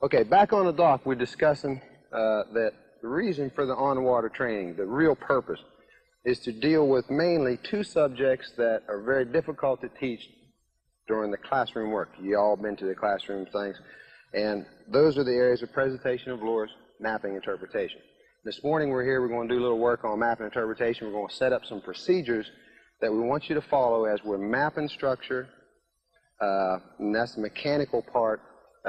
Okay, back on the dock, we're discussing that the reason for the on-water training, the real purpose, is to deal with mainly two subjects that are very difficult to teach during the classroom work. You all been to the classroom things, and those are the areas of presentation of lures, mapping, interpretation. This morning we're here, we're going to do a little work on mapping interpretation. We're going to set up some procedures that we want you to follow as we're mapping structure, and that's the mechanical part,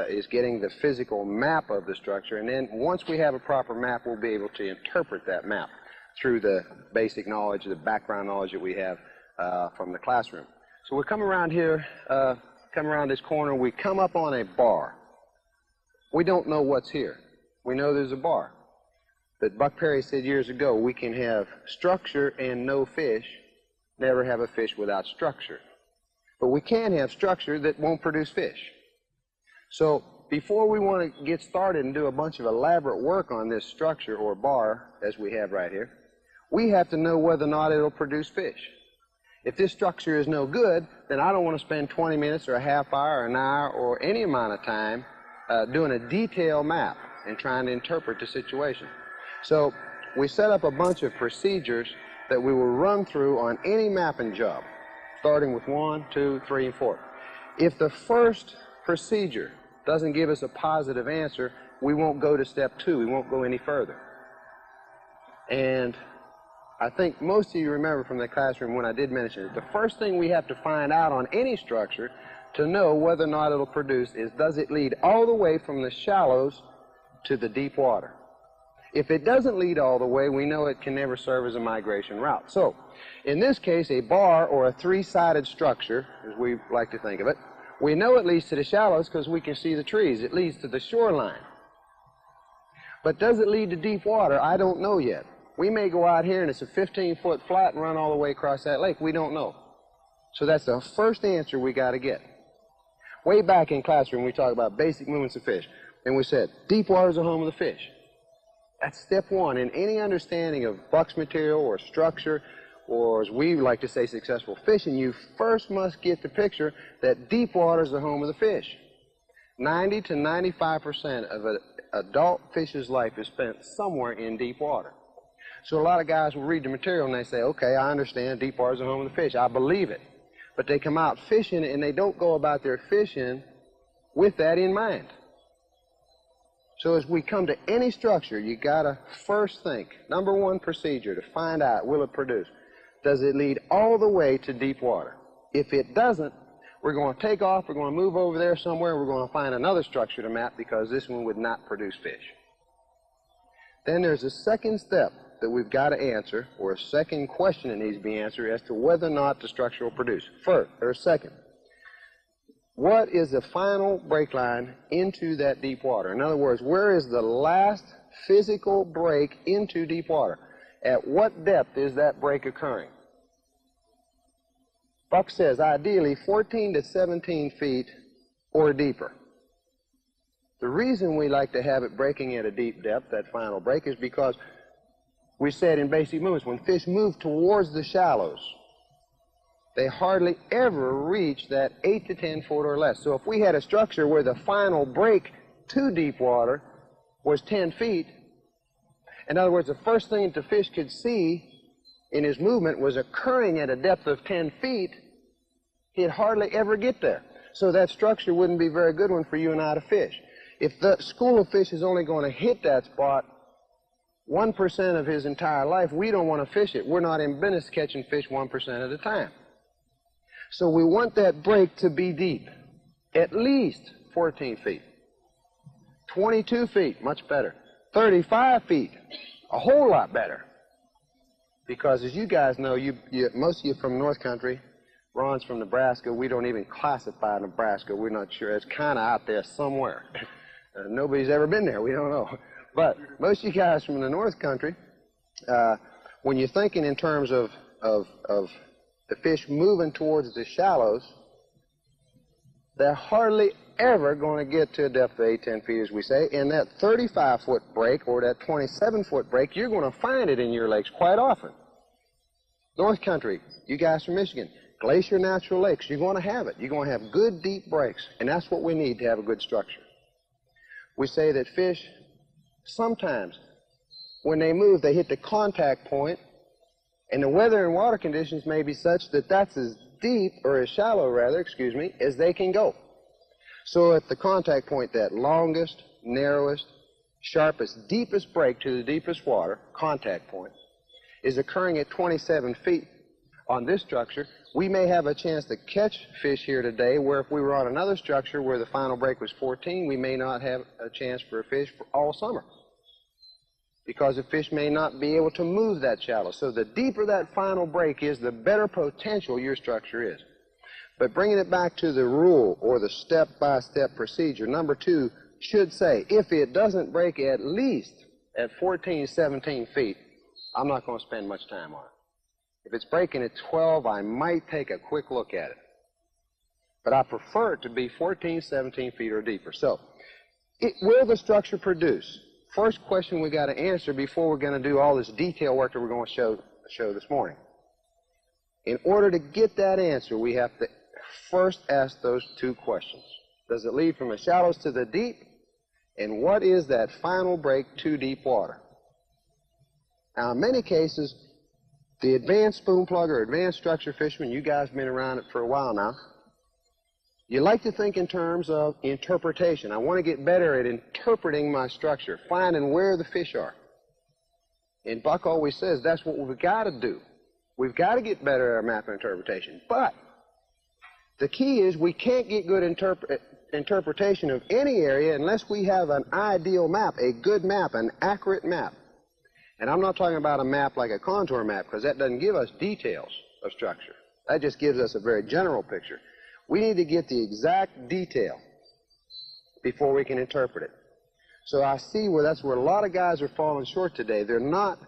is getting the physical map of the structure, and then once we have a proper map, we'll be able to interpret that map through the basic knowledge, the background knowledge that we have from the classroom. So we come around here, come around this corner, we come up on a bar. We don't know what's here. We know there's a bar. But Buck Perry said years ago, we can have structure and no fish, never have a fish without structure. But we can have structure that won't produce fish. So before we want to get started and do a bunch of elaborate work on this structure or bar, as we have right here, we have to know whether or not it'll produce fish. If this structure is no good, then I don't want to spend 20 minutes or a half hour or an hour or any amount of time doing a detailed map and trying to interpret the situation. So we set up a bunch of procedures that we will run through on any mapping job, starting with 1, 2, 3, and 4. If the first procedure doesn't give us a positive answer, we won't go to step 2. We won't go any further. And I think most of you remember from the classroom when I did mention it, the first thing we have to find out on any structure to know whether or not it'll produce is, does it lead all the way from the shallows to the deep water? If it doesn't lead all the way, we know it can never serve as a migration route. So, in this case, a bar or a three-sided structure, as we like to think of it, we know it leads to the shallows because we can see the trees. It leads to the shoreline. But does it lead to deep water? I don't know yet. We may go out here and it's a 15-foot flat and run all the way across that lake. We don't know. So that's the first answer we got to get. Way back in classroom, we talked about basic movements of fish. And we said, deep water is the home of the fish. That's step 1 in any understanding of Buck's material or structure, or as we like to say, successful fishing. You first must get the picture that deep water is the home of the fish. 90 to 95% of an adult fish's life is spent somewhere in deep water. So a lot of guys will read the material and they say, okay, I understand deep water is the home of the fish. I believe it. But they come out fishing and they don't go about their fishing with that in mind. So as we come to any structure, you got to first think, number 1 procedure to find out, will it produce? Does it lead all the way to deep water? If it doesn't, we're going to take off, we're going to move over there somewhere, we're going to find another structure to map because this one would not produce fish. Then there's a second step that we've got to answer, or a second question that needs to be answered as to whether or not the structure will produce. First, or second, what is the final break line into that deep water? In other words, where is the last physical break into deep water? At what depth is that break occurring? Buck says ideally 14 to 17 feet or deeper. The reason we like to have it breaking at a deep depth, that final break, is because we said in basic movements, when fish move towards the shallows, they hardly ever reach that 8 to 10 foot or less. So if we had a structure where the final break to deep water was 10 feet, in other words, the first thing that the fish could see in his movement was occurring at a depth of 10 feet, he'd hardly ever get there. So that structure wouldn't be a very good one for you and I to fish. If the school of fish is only going to hit that spot 1% of his entire life, we don't want to fish it. We're not in business catching fish 1% of the time. So we want that break to be deep, at least 14 feet. 22 feet, much better. 35 feet, a whole lot better. Because as you guys know, most of you from North Country, Ron's from Nebraska, we don't even classify Nebraska. We're not sure. It's kind of out there somewhere. Nobody's ever been there. We don't know. But most of you guys from the North Country, when you're thinking in terms of the fish moving towards the shallows, they're hardly ever going to get to a depth of 8, 10 feet, as we say. And that 35-foot break or that 27-foot break, you're going to find it in your lakes quite often. North Country, you guys from Michigan, glacier natural lakes, you're going to have it. You're going to have good deep breaks, and that's what we need to have a good structure. we say that fish, sometimes, when they move, they hit the contact point, and the weather and water conditions may be such that that's as deep, or as shallow, rather, excuse me, as they can go. So at the contact point, that longest, narrowest, sharpest, deepest break to the deepest water, contact point, is occurring at 27 feet. On this structure, we may have a chance to catch fish here today, where if we were on another structure where the final break was 14, we may not have a chance for a fish for all summer, because the fish may not be able to move that shallow. So the deeper that final break is, the better potential your structure is. But bringing it back to the rule, or the step-by-step procedure, number 2 should say, if it doesn't break at least at 14, 17 feet, I'm not going to spend much time on it. If it's breaking at 12, I might take a quick look at it. But I prefer it to be 14, 17 feet or deeper. So, will the structure produce? First question we got to answer before we're going to do all this detail work that we're going to show this morning. In order to get that answer, we have to first ask those 2 questions. Does it lead from the shallows to the deep? And what is that final break to deep water? Now, in many cases, the advanced spoon plug or advanced structure fishermen, you guys have been around it for a while now, you like to think in terms of interpretation. I want to get better at interpreting my structure, finding where the fish are. And Buck always says that's what we've got to do. We've got to get better at our map interpretation. But the key is we can't get good interpretation of any area unless we have an ideal map, a good map, an accurate map. And I'm not talking about a map like a contour map, because that doesn't give us details of structure. That just gives us a very general picture. We need to get the exact detail before we can interpret it. So I see where that's where a lot of guys are falling short today. They're not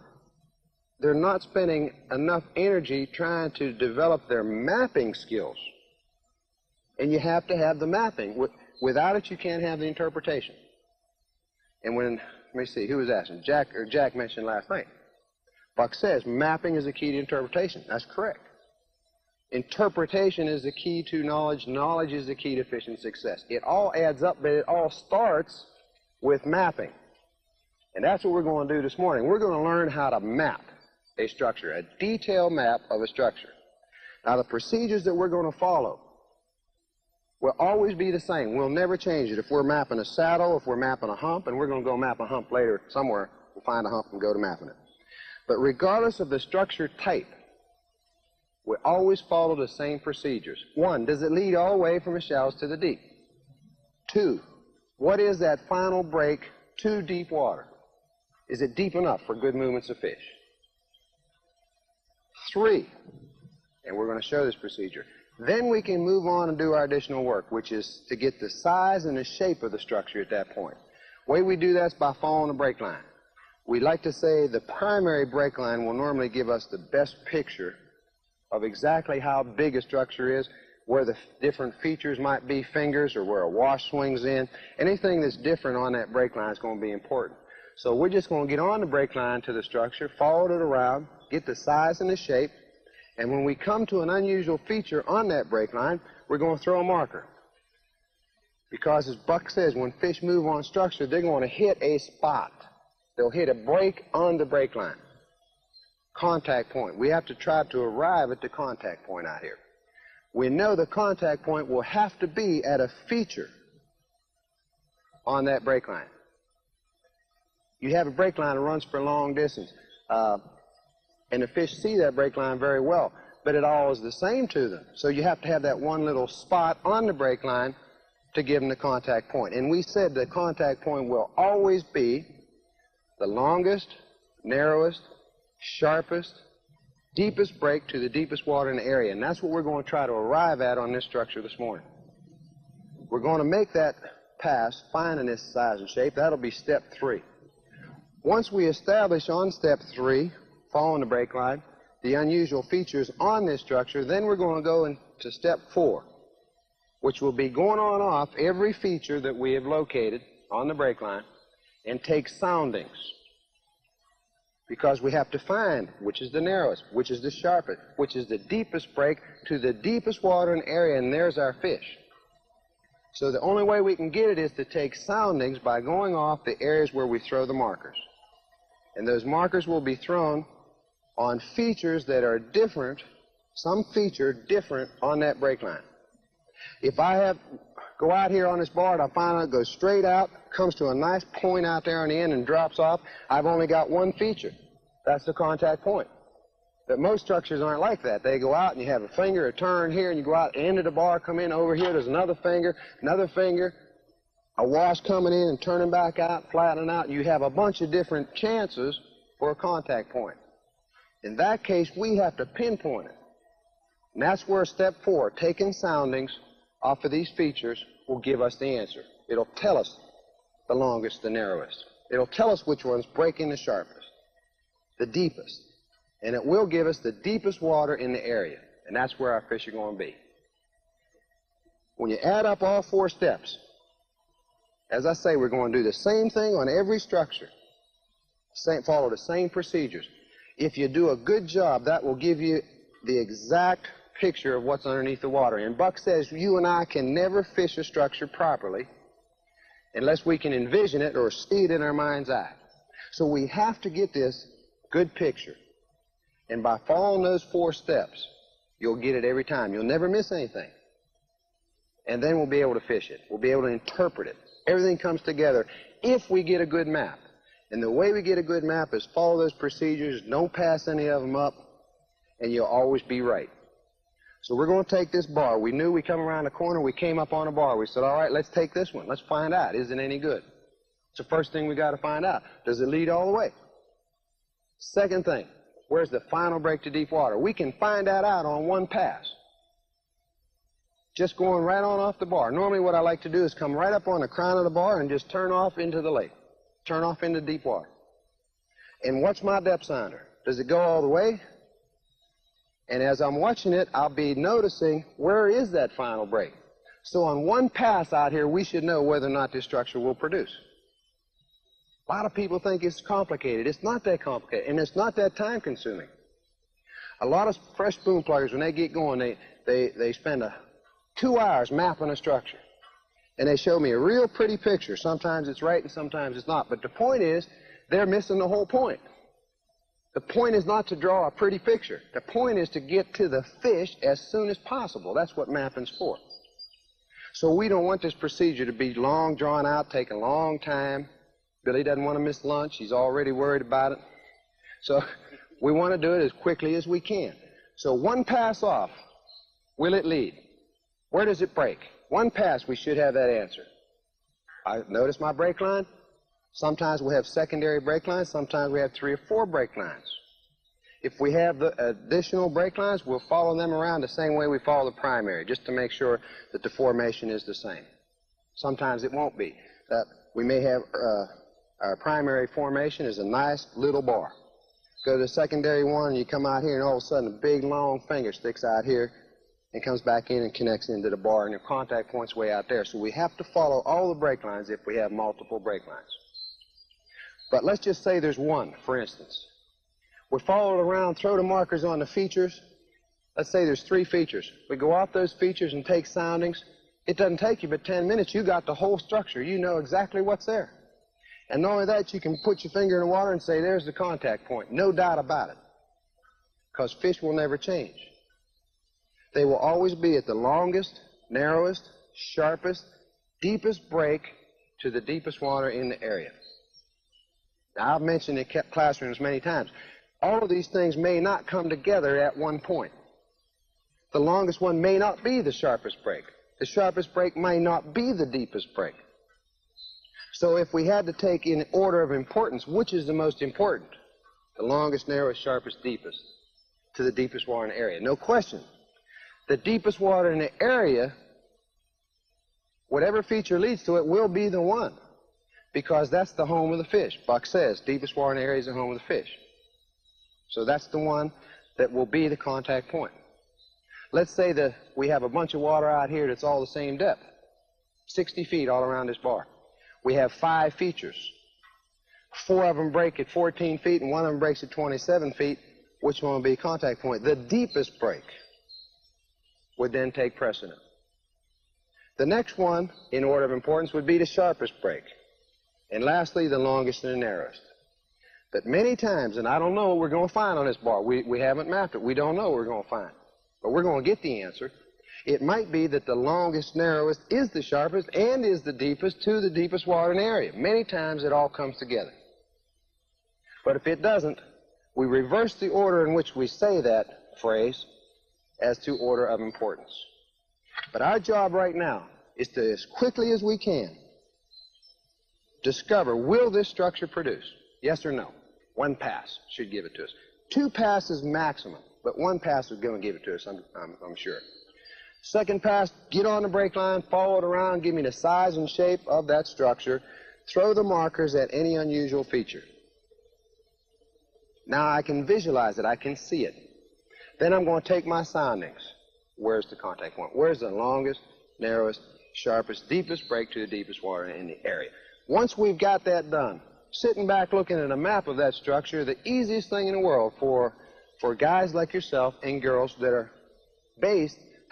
spending enough energy trying to develop their mapping skills. And you have to have the mapping. Without it, you can't have the interpretation. And when, let me see, who was asking? Jack mentioned last night. Buck says mapping is the key to interpretation. That's correct. Interpretation is the key to knowledge. Knowledge is the key to fishing success. It all adds up, but it all starts with mapping. And that's what we're going to do this morning. We're going to learn how to map a structure, a detailed map of a structure. Now, the procedures that we're going to follow will always be the same. We'll never change it. If we're mapping a saddle, if we're mapping a hump, and we're going to go map a hump later somewhere, we'll find a hump and go to mapping it. But regardless of the structure type, we always follow the same procedures. 1, does it lead all the way from the shallows to the deep? 2, what is that final break to deep water? Is it deep enough for good movements of fish? 3, and we're going to show this procedure. Then we can move on and do our additional work, which is to get the size and the shape of the structure at that point. The way we do that is by following the break line. We like to say the primary break line will normally give us the best picture of exactly how big a structure is, where the different features might be, fingers, or where a wash swings in. Anything that's different on that break line is going to be important. So we're just going to get on the break line to the structure, follow it around, get the size and the shape, and when we come to an unusual feature on that break line, we're going to throw a marker. Because as Buck says, when fish move on structure, they're going to hit a spot. They'll hit a break on the break line. Contact point. We have to try to arrive at the contact point out here. We know the contact point will have to be at a feature on that break line. You have a break line that runs for a long distance, and the fish see that break line very well, but it all is the same to them. So you have to have that one little spot on the break line to give them the contact point. And we said the contact point will always be the longest, narrowest, sharpest, deepest break to the deepest water in the area. And that's what we're going to try to arrive at on this structure this morning. We're going to make that pass, finding this size and shape. That'll be step 3. Once we establish on step 3, following the break line, the unusual features on this structure, then we're going to go into step 4, which will be going on off every feature that we have located on the break line and take soundings. Because we have to find which is the narrowest, which is the sharpest, which is the deepest break to the deepest water in the area, and there's our fish. So the only way we can get it is to take soundings by going off the areas where we throw the markers. And those markers will be thrown on features that are different, some feature different on that break line. If I go out here on this bar and I find it goes straight out, comes to a nice point out there on the end and drops off, I've only got one feature. That's the contact point. But most structures aren't like that. They go out and you have a finger, a turn here, and you go out the end of the bar, come in over here, there's another finger, a wash coming in and turning back out, flattening out. You have a bunch of different chances for a contact point. In that case, we have to pinpoint it. And that's where step 4, taking soundings off of these features, will give us the answer. It'll tell us the longest, the narrowest. It'll tell us which one's breaking the sharpest, the deepest. And it will give us the deepest water in the area. And that's where our fish are going to be. When you add up all 4 steps, as I say, we're going to do the same thing on every structure. Follow the same procedures. If you do a good job, that will give you the exact picture of what's underneath the water. And Buck says you and I can never fish a structure properly unless we can envision it or see it in our mind's eye. So we have to get this good picture. And by following those 4 steps, you'll get it every time. You'll never miss anything. And then we'll be able to fish it. We'll be able to interpret it. Everything comes together if we get a good map. And the way we get a good map is follow those procedures, don't pass any of them up, and you'll always be right. So we're going to take this bar. We knew we come around the corner, we came up on a bar. We said, all right, let's take this one. Let's find out. Is it any good? It's the first thing we got to find out. Does it lead all the way? Second thing, where's the final break to deep water? We can find that out on one pass. Just going right on off the bar. Normally what I like to do is come right up on the crown of the bar and just turn off into the lake. Turn off into deep water. And watch my depth sounder. Does it go all the way? And as I'm watching it, I'll be noticing where is that final break. So on one pass out here, we should know whether or not this structure will produce. A lot of people think it's complicated. It's not that complicated, and it's not that time consuming. A lot of fresh spoon pluggers, when they get going, they spend 2 hours mapping a structure. And they show me a real pretty picture. Sometimes it's right and sometimes it's not. But the point is, they're missing the whole point. The point is not to draw a pretty picture. The point is to get to the fish as soon as possible. That's what mapping's for. So we don't want this procedure to be long, drawn out, take a long time. Billy doesn't want to miss lunch. He's already worried about it. So we want to do it as quickly as we can. So one pass off, will it lead? Where does it break? One pass, we should have that answer. I notice my break line. Sometimes we have secondary break lines. Sometimes we have 3 or 4 break lines. If we have the additional break lines, we'll follow them around the same way we follow the primary, just to make sure that the formation is the same. Sometimes it won't be. We may have our primary formation is a nice little bar. Go to the secondary one, and you come out here, and all of a sudden a big long finger sticks out here and comes back in and connects into the bar, and your contact point's way out there. So we have to follow all the break lines if we have multiple break lines. But let's just say there's one, for instance. We follow it around, throw the markers on the features. Let's say there's 3 features. We go off those features and take soundings. It doesn't take you but 10 minutes. You got the whole structure. You know exactly what's there. And not only that, you can put your finger in the water and say, there's the contact point. No doubt about it. Because fish will never change. They will always be at the longest, narrowest, sharpest, deepest break to the deepest water in the area. Now, I've mentioned in classrooms many times. All of these things may not come together at one point. The longest one may not be the sharpest break. The sharpest break may not be the deepest break. So if we had to take in order of importance, which is the most important? The longest, narrowest, sharpest, deepest to the deepest water in the area. No question. The deepest water in the area, whatever feature leads to it, will be the one. Because that's the home of the fish. Buck says deepest water in the area is the home of the fish. So that's the one that will be the contact point. Let's say that we have a bunch of water out here that's all the same depth. 60 feet all around this bar. We have 5 features. 4 of them break at 14 feet and 1 of them breaks at 27 feet. Which one will be contact point? The deepest break would then take precedent. The next one, in order of importance, would be the sharpest break. And lastly, the longest and the narrowest. But many times, and I don't know what we're going to find on this bar. We haven't mapped it. We don't know what we're going to find. But we're going to get the answer. It might be that the longest, narrowest is the sharpest and is the deepest to the deepest water in the area. Many times it all comes together. But if it doesn't, we reverse the order in which we say that phrase as to order of importance. But our job right now is to, as quickly as we can, discover, will this structure produce? Yes or no? One pass should give it to us. 2 passes maximum, but 1 pass is going to give it to us, I'm sure. Second pass, get on the break line, follow it around, give me the size and shape of that structure, throw the markers at any unusual feature. Now I can visualize it, I can see it. Then I'm going to take my soundings. Where's the contact point? Where's the longest, narrowest, sharpest, deepest break to the deepest water in the area? Once we've got that done, sitting back looking at a map of that structure, the easiest thing in the world for guys like yourself and girls that are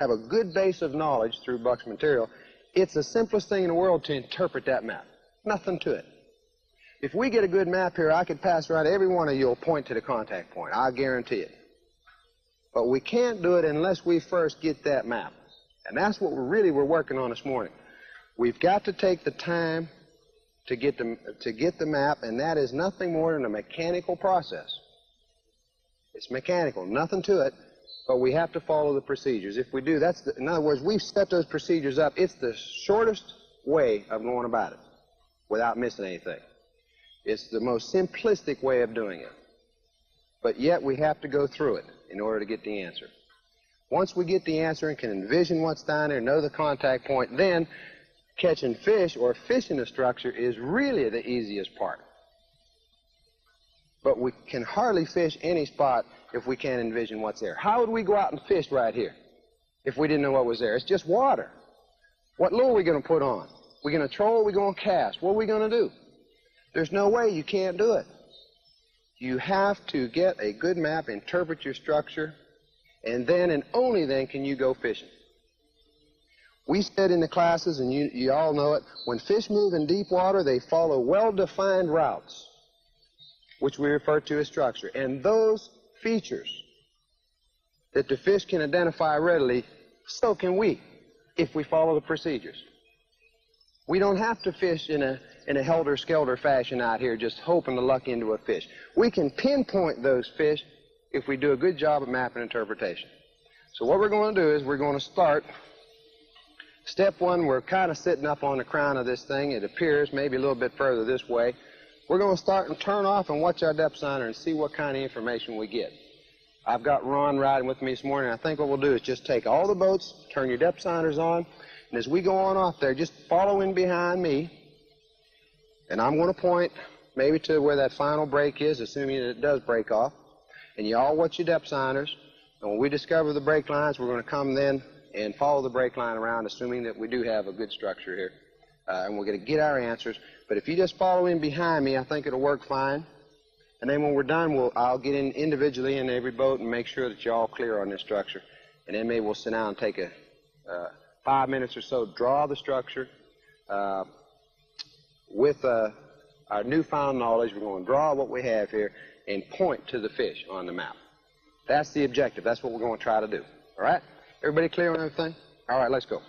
have a good base of knowledge through Buck's material, it's the simplest thing in the world to interpret that map. Nothing to it. If we get a good map here, I could pass around every one of you will point to the contact point. I guarantee it. But we can't do it unless we first get that map. And that's what we're working on this morning. We've got to take the time to get the map, and that is nothing more than a mechanical process. It's mechanical, nothing to it, but we have to follow the procedures. If we do, in other words, we've set those procedures up. It's the shortest way of going about it without missing anything. It's the most simplistic way of doing it. But yet we have to go through it in order to get the answer. Once we get the answer and can envision what's down there, know the contact point, then catching fish or fishing a structure is really the easiest part. But we can hardly fish any spot if we can't envision what's there. How would we go out and fish right here if we didn't know what was there? It's just water. What lure are we going to put on? We're going to troll, we're going to cast. What are we going to do? There's no way you can't do it. You have to get a good map, interpret your structure, and then and only then can you go fishing. We said in the classes, and you all know it, when fish move in deep water, they follow well-defined routes, which we refer to as structure. And those features that the fish can identify readily, so can we, if we follow the procedures. We don't have to fish in a helter-skelter fashion out here just hoping to luck into a fish. We can pinpoint those fish if we do a good job of map and interpretation. So what we're going to do is we're going to start. Step one, we're kind of sitting up on the crown of this thing. It appears maybe a little bit further this way. We're going to start and turn off and watch our depth signer and see what kind of information we get. I've got Ron riding with me this morning. I think what we'll do is just take all the boats, turn your depth signers on, and as we go on off there, just follow in behind me, and I'm going to point maybe to where that final break is, assuming that it does break off. And you all watch your depth signers, and when we discover the break lines, we're going to come then and follow the break line around, assuming that we do have a good structure here. And we're going to get our answers. But if you just follow in behind me, I think it'll work fine. And then when we're done, I'll get in individually in every boat and make sure that you're all clear on this structure. And then maybe we'll sit down and take a 5 minutes or so, draw the structure. With our newfound knowledge, we're going to draw what we have here and point to the fish on the map. That's the objective. That's what we're going to try to do. All right? Everybody clear on everything? All right, let's go.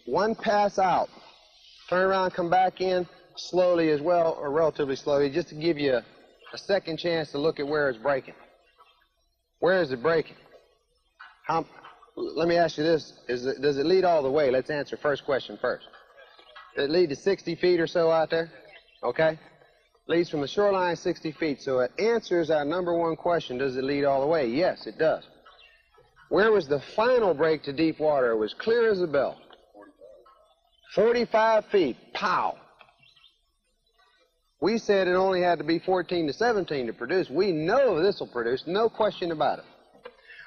One pass out. Turn around, come back in slowly as well, or relatively slowly, just to give you a second chance to look at where it's breaking. Where is it breaking? Let me ask you this. Does it lead all the way? Let's answer first question first. Does it lead to 60 feet or so out there? Okay. Leads from the shoreline 60 feet. So it answers our number one question, does it lead all the way? Yes, it does. Where was the final break to deep water? It was clear as a bell. 45 feet. Pow! We said it only had to be 14 to 17 to produce. We know this will produce, no question about it.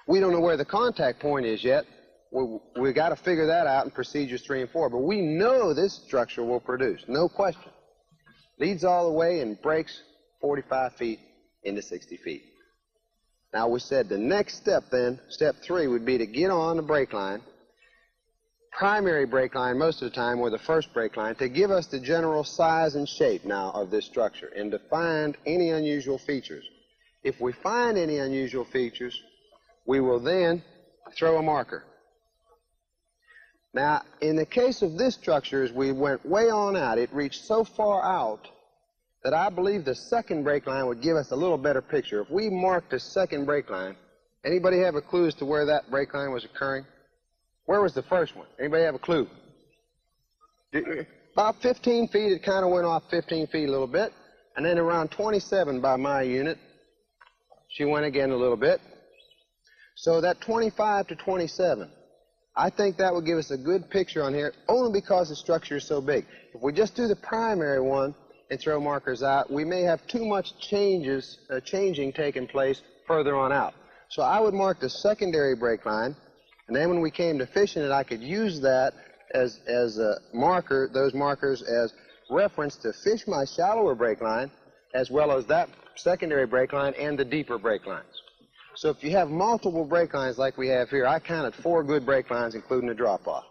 We don't know where the contact point is yet. We've got to figure that out in procedures 3 and 4. But we know this structure will produce, no question. Leads all the way and breaks 45 feet into 60 feet. Now we said the next step then, step 3, would be to get on the brake line, primary brake line most of the time, or the first brake line, to give us the general size and shape now of this structure and to find any unusual features. If we find any unusual features, we will then throw a marker. Now, in the case of this structure, as we went way on out, it reached so far out that I believe the second brake line would give us a little better picture. If we marked the second brake line, anybody have a clue as to where that brake line was occurring? Where was the first one? Anybody have a clue? About 15 feet, it kind of went off 15 feet a little bit, and then around 27 by my unit, she went again a little bit. So that 25 to 27, I think that would give us a good picture on here, only because the structure is so big. If we just do the primary one and throw markers out, we may have too much changing taking place further on out. So I would mark the secondary brake line, and then when we came to fishing it, I could use that as a marker, those markers as reference to fish my shallower brake line, as well as that secondary brake line and the deeper brake lines. So if you have multiple brake lines like we have here, I counted 4 good brake lines, including the drop-off.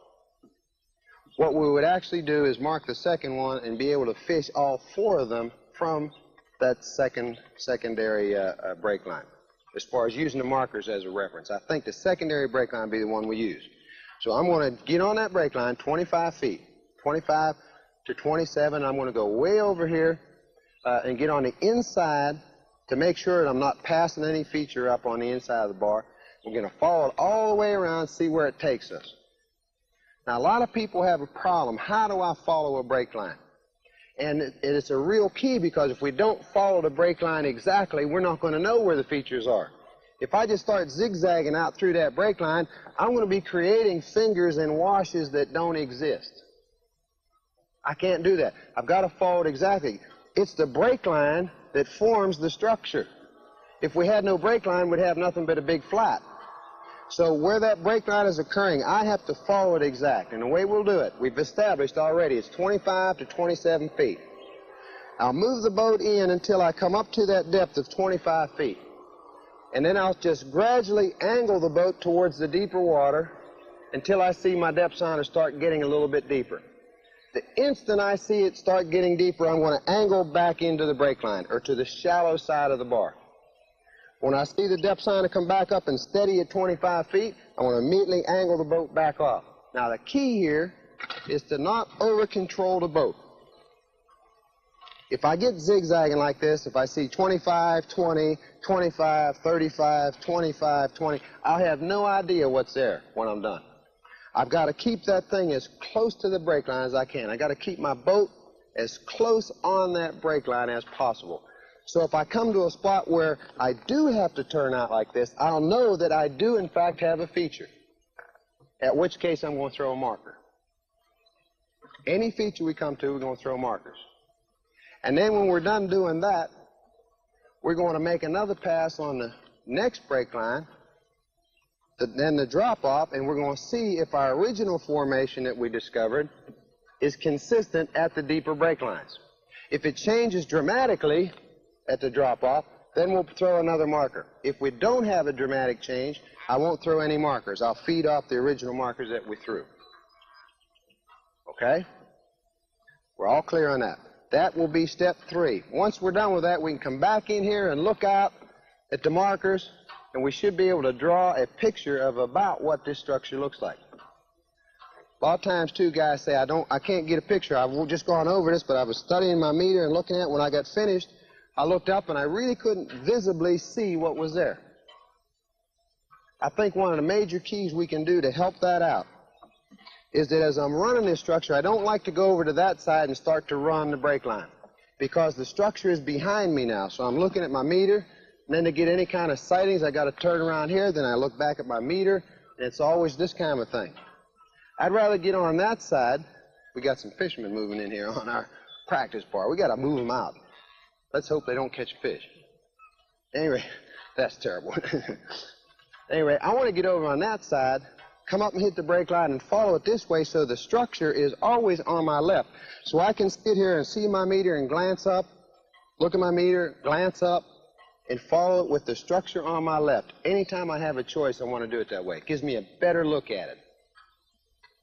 What we would actually do is mark the second one and be able to fish all 4 of them from that secondary brake line, as far as using the markers as a reference. I think the secondary brake line would be the one we use. So I'm going to get on that brake line 25 feet, 25 to 27. I'm going to go way over here and get on the inside to make sure that I'm not passing any feature up on the inside of the bar. We're going to follow it all the way around, see where it takes us. Now, a lot of people have a problem. How do I follow a brake line? And it's a real key, because if we don't follow the brake line exactly, we're not going to know where the features are. If I just start zigzagging out through that brake line, I'm going to be creating fingers and washes that don't exist. I can't do that. I've got to follow it exactly. It's the brake line that forms the structure. If we had no brake line, we'd have nothing but a big flat. So where that brake line is occurring, I have to follow it exact. And the way we'll do it, we've established already, it's 25 to 27 feet. I'll move the boat in until I come up to that depth of 25 feet. And then I'll just gradually angle the boat towards the deeper water until I see my depth signer start getting a little bit deeper. The instant I see it start getting deeper, I'm going to angle back into the brake line, or to the shallow side of the bar. When I see the depth signer come back up and steady at 25 feet, I want to immediately angle the boat back off. Now, the key here is to not over-control the boat. If I get zigzagging like this, if I see 25, 20, 25, 35, 25, 20, I'll have no idea what's there when I'm done. I've got to keep that thing as close to the brake line as I can. I've got to keep my boat as close on that brake line as possible. So if I come to a spot where I do have to turn out like this, I'll know that I do, in fact, have a feature, at which case I'm going to throw a marker. Any feature we come to, we're going to throw markers. And then when we're done doing that, we're going to make another pass on the next brake line, then the drop-off, and we're going to see if our original formation that we discovered is consistent at the deeper brake lines. If it changes dramatically at the drop-off, then we'll throw another marker. If we don't have a dramatic change, I won't throw any markers. I'll feed off the original markers that we threw. Okay? We're all clear on that. That will be step 3. Once we're done with that, we can come back in here and look out at the markers, and we should be able to draw a picture of about what this structure looks like. A lot of times, too, guys say, I can't get a picture. I've just gone over this, but I was studying my meter and looking at it. When I got finished, I looked up, and I really couldn't visibly see what was there. I think one of the major keys we can do to help that out is that as I'm running this structure, I don't like to go over to that side and start to run the brake line. because the structure is behind me now. So I'm looking at my meter, and then to get any kind of sightings, I got to turn around here, then I look back at my meter, and it's always this kind of thing. I'd rather get on that side. We got some fishermen moving in here on our practice part. We got to move them out. Let's hope they don't catch fish. Anyway, that's terrible. Anyway, I want to get over on that side, come up and hit the brake line and follow it this way so the structure is always on my left. So I can sit here and see my meter and glance up, look at my meter, glance up, and follow it with the structure on my left. Anytime I have a choice, I want to do it that way. It gives me a better look at it,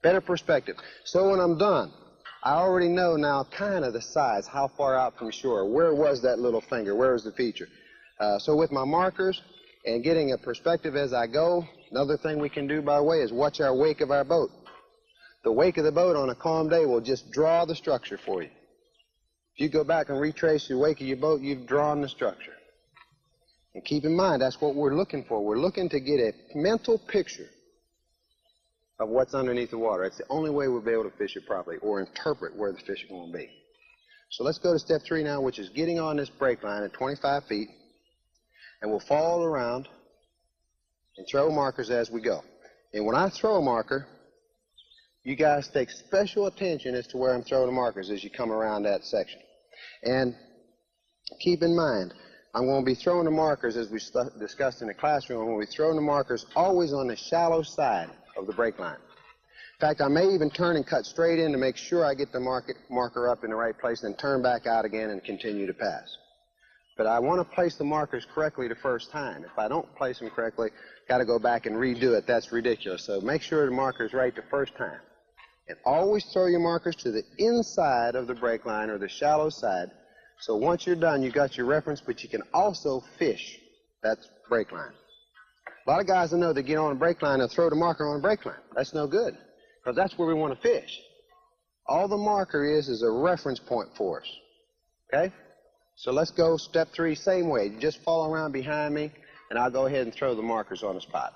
better perspective. So when I'm done, I already know now kind of the size, how far out from shore, where was that little finger, where was the feature. So with my markers and getting a perspective as I go, another thing we can do, by the way, is watch our wake of our boat. The wake of the boat on a calm day will just draw the structure for you. If you go back and retrace the wake of your boat, you've drawn the structure. And keep in mind, that's what we're looking for. We're looking to get a mental picture of what's underneath the water. It's the only way we'll be able to fish it properly or interpret where the fish are going to be. So let's go to step 3 now, which is getting on this brake line at 25 feet. And we'll follow around and throw markers as we go. And when I throw a marker, you guys take special attention as to where I'm throwing the markers as you come around that section. And keep in mind, I'm going to be throwing the markers, as we discussed in the classroom, I'm going to be throwing the markers always on the shallow side of the brake line. In fact, I may even turn and cut straight in to make sure I get the marker up in the right place, then turn back out again and continue to pass. But I want to place the markers correctly the first time. If I don't place them correctly, got to go back and redo it. That's ridiculous. So make sure the marker's right the first time. And always throw your markers to the inside of the brake line or the shallow side. So once you're done, you got your reference, but you can also fish that brake line. A lot of guys I know that get on a brake line and throw the marker on a brake line. That's no good, because that's where we want to fish. All the marker is a reference point for us. Okay? So let's go step 3, same way. Just follow around behind me, and I'll go ahead and throw the markers on the spot.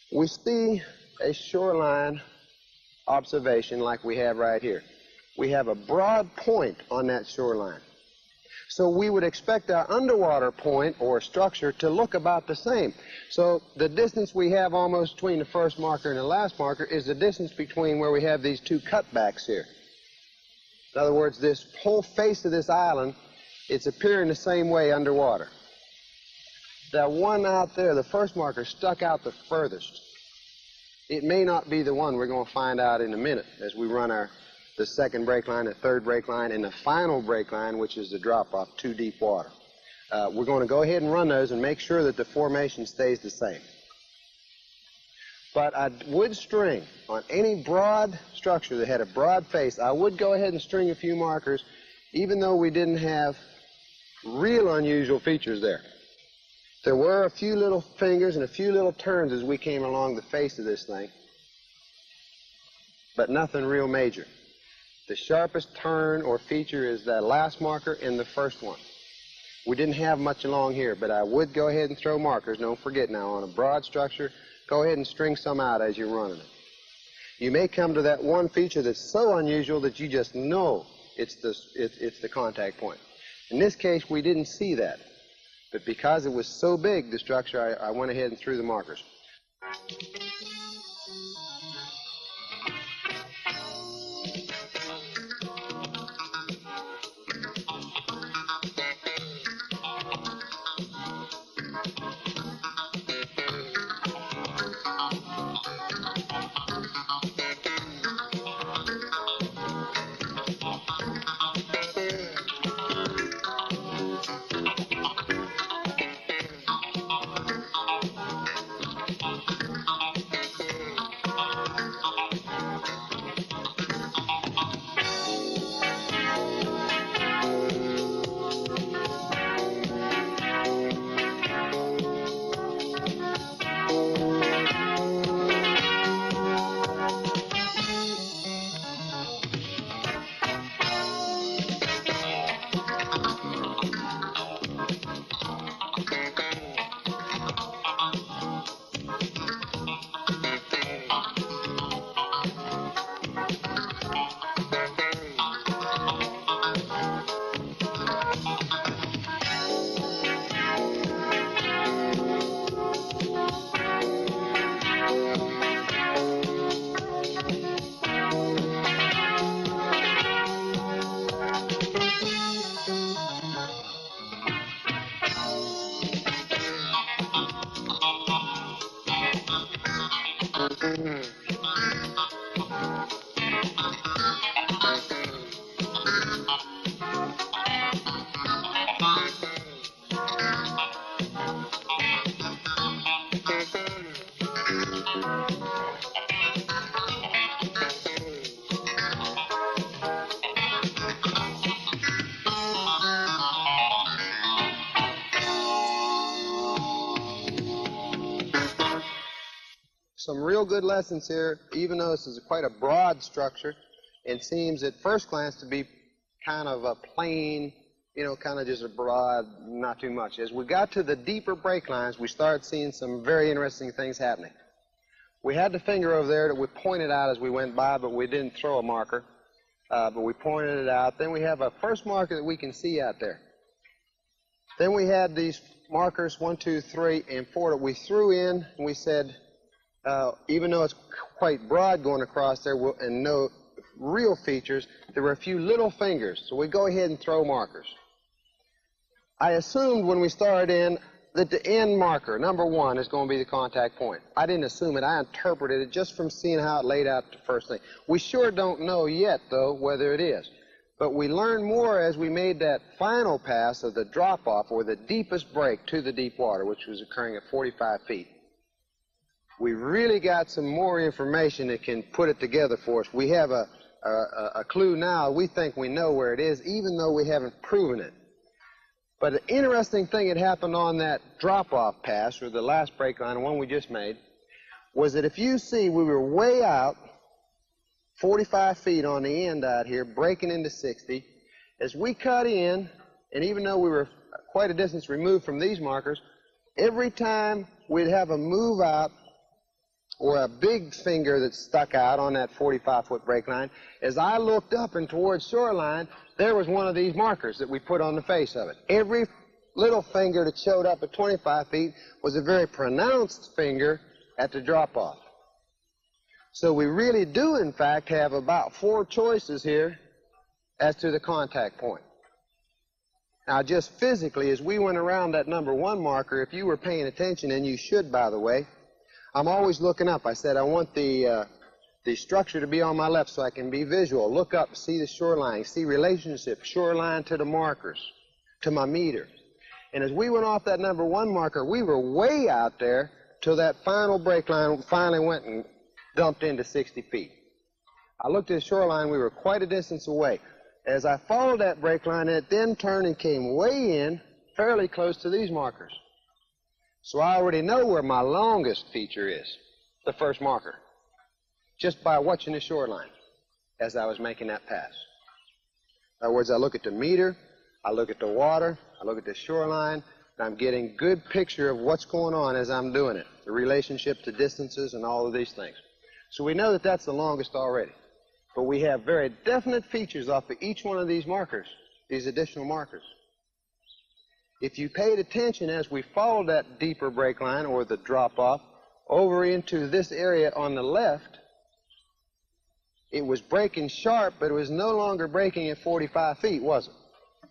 We see a shoreline observation like we have right here. We have a broad point on that shoreline. So we would expect our underwater point or structure to look about the same. So the distance we have almost between the first marker and the last marker is the distance between where we have these 2 cutbacks here. In other words, this whole face of this island, it's appearing the same way underwater. That one out there, the first marker, stuck out the furthest. It may not be the one. We're going to find out in a minute as we run the second brake line, the third brake line, and the final brake line, which is the drop-off to deep water. We're going to go ahead and run those and make sure that the formation stays the same. But I would string on any broad structure that had a broad face, I would go ahead and string a few markers, even though we didn't have real unusual features there. There were a few little fingers and a few little turns as we came along the face of this thing, but nothing real major. The sharpest turn or feature is that last marker in the first one. We didn't have much along here, but I would go ahead and throw markers. Don't forget now, on a broad structure, go ahead and string some out as you're running it. You may come to that one feature that's so unusual that you just know it's the contact point. In this case, we didn't see that. But because it was so big, the structure, I went ahead and threw the markers. Some real good lessons here, even though this is quite a broad structure and seems at first glance to be kind of a plain, you know, kind of just a broad, not too much. As we got to the deeper break lines, we started seeing some very interesting things happening. We had the finger over there that we pointed out as we went by, but we didn't throw a marker, but we pointed it out. Then we have a first marker that we can see out there. Then we had these markers, 1, 2, 3, and 4 that we threw in, and we said, even though it's quite broad going across there and no real features, there were a few little fingers, so we go ahead and throw markers. I assumed when we started in that the end marker, number 1, is going to be the contact point. I didn't assume it. I interpreted it just from seeing how it laid out the first thing. We sure don't know yet, though, whether it is. But we learned more as we made that final pass of the drop-off, or the deepest break to the deep water, which was occurring at 45 feet. We really got some more information that can put it together for us. We have a clue now. We think we know where it is, even though we haven't proven it. But an interesting thing that happened on that drop-off pass, or the last break line, the one we just made, was that if you see, we were way out, 45 feet on the end out here, breaking into 60. As we cut in, and even though we were quite a distance removed from these markers, every time we'd have a move out, or a big finger that stuck out on that 45-foot break line, as I looked up and towards shoreline, there was one of these markers that we put on the face of it. Every little finger that showed up at 25 feet was a very pronounced finger at the drop-off. So we really do, in fact, have about 4 choices here as to the contact point. Now, just physically, as we went around that number 1 marker, if you were paying attention, and you should, by the way, I'm always looking up. I said I want the structure to be on my left so I can be visual. Look up, see the shoreline, see relationship, shoreline to the markers, to my meter. And as we went off that number 1 marker, we were way out there till that final break line finally went and dumped into 60 feet. I looked at the shoreline, we were quite a distance away. As I followed that break line, it then turned and came way in, fairly close to these markers. So I already know where my longest feature is, the first marker, just by watching the shoreline as I was making that pass. In other words, I look at the meter, I look at the water, I look at the shoreline, and I'm getting a good picture of what's going on as I'm doing it, the relationship to distances and all of these things. So we know that that's the longest already. But we have very definite features off of each one of these markers, these additional markers. If you paid attention as we followed that deeper break line or the drop-off over into this area on the left, it was breaking sharp, but it was no longer breaking at 45 feet, was it?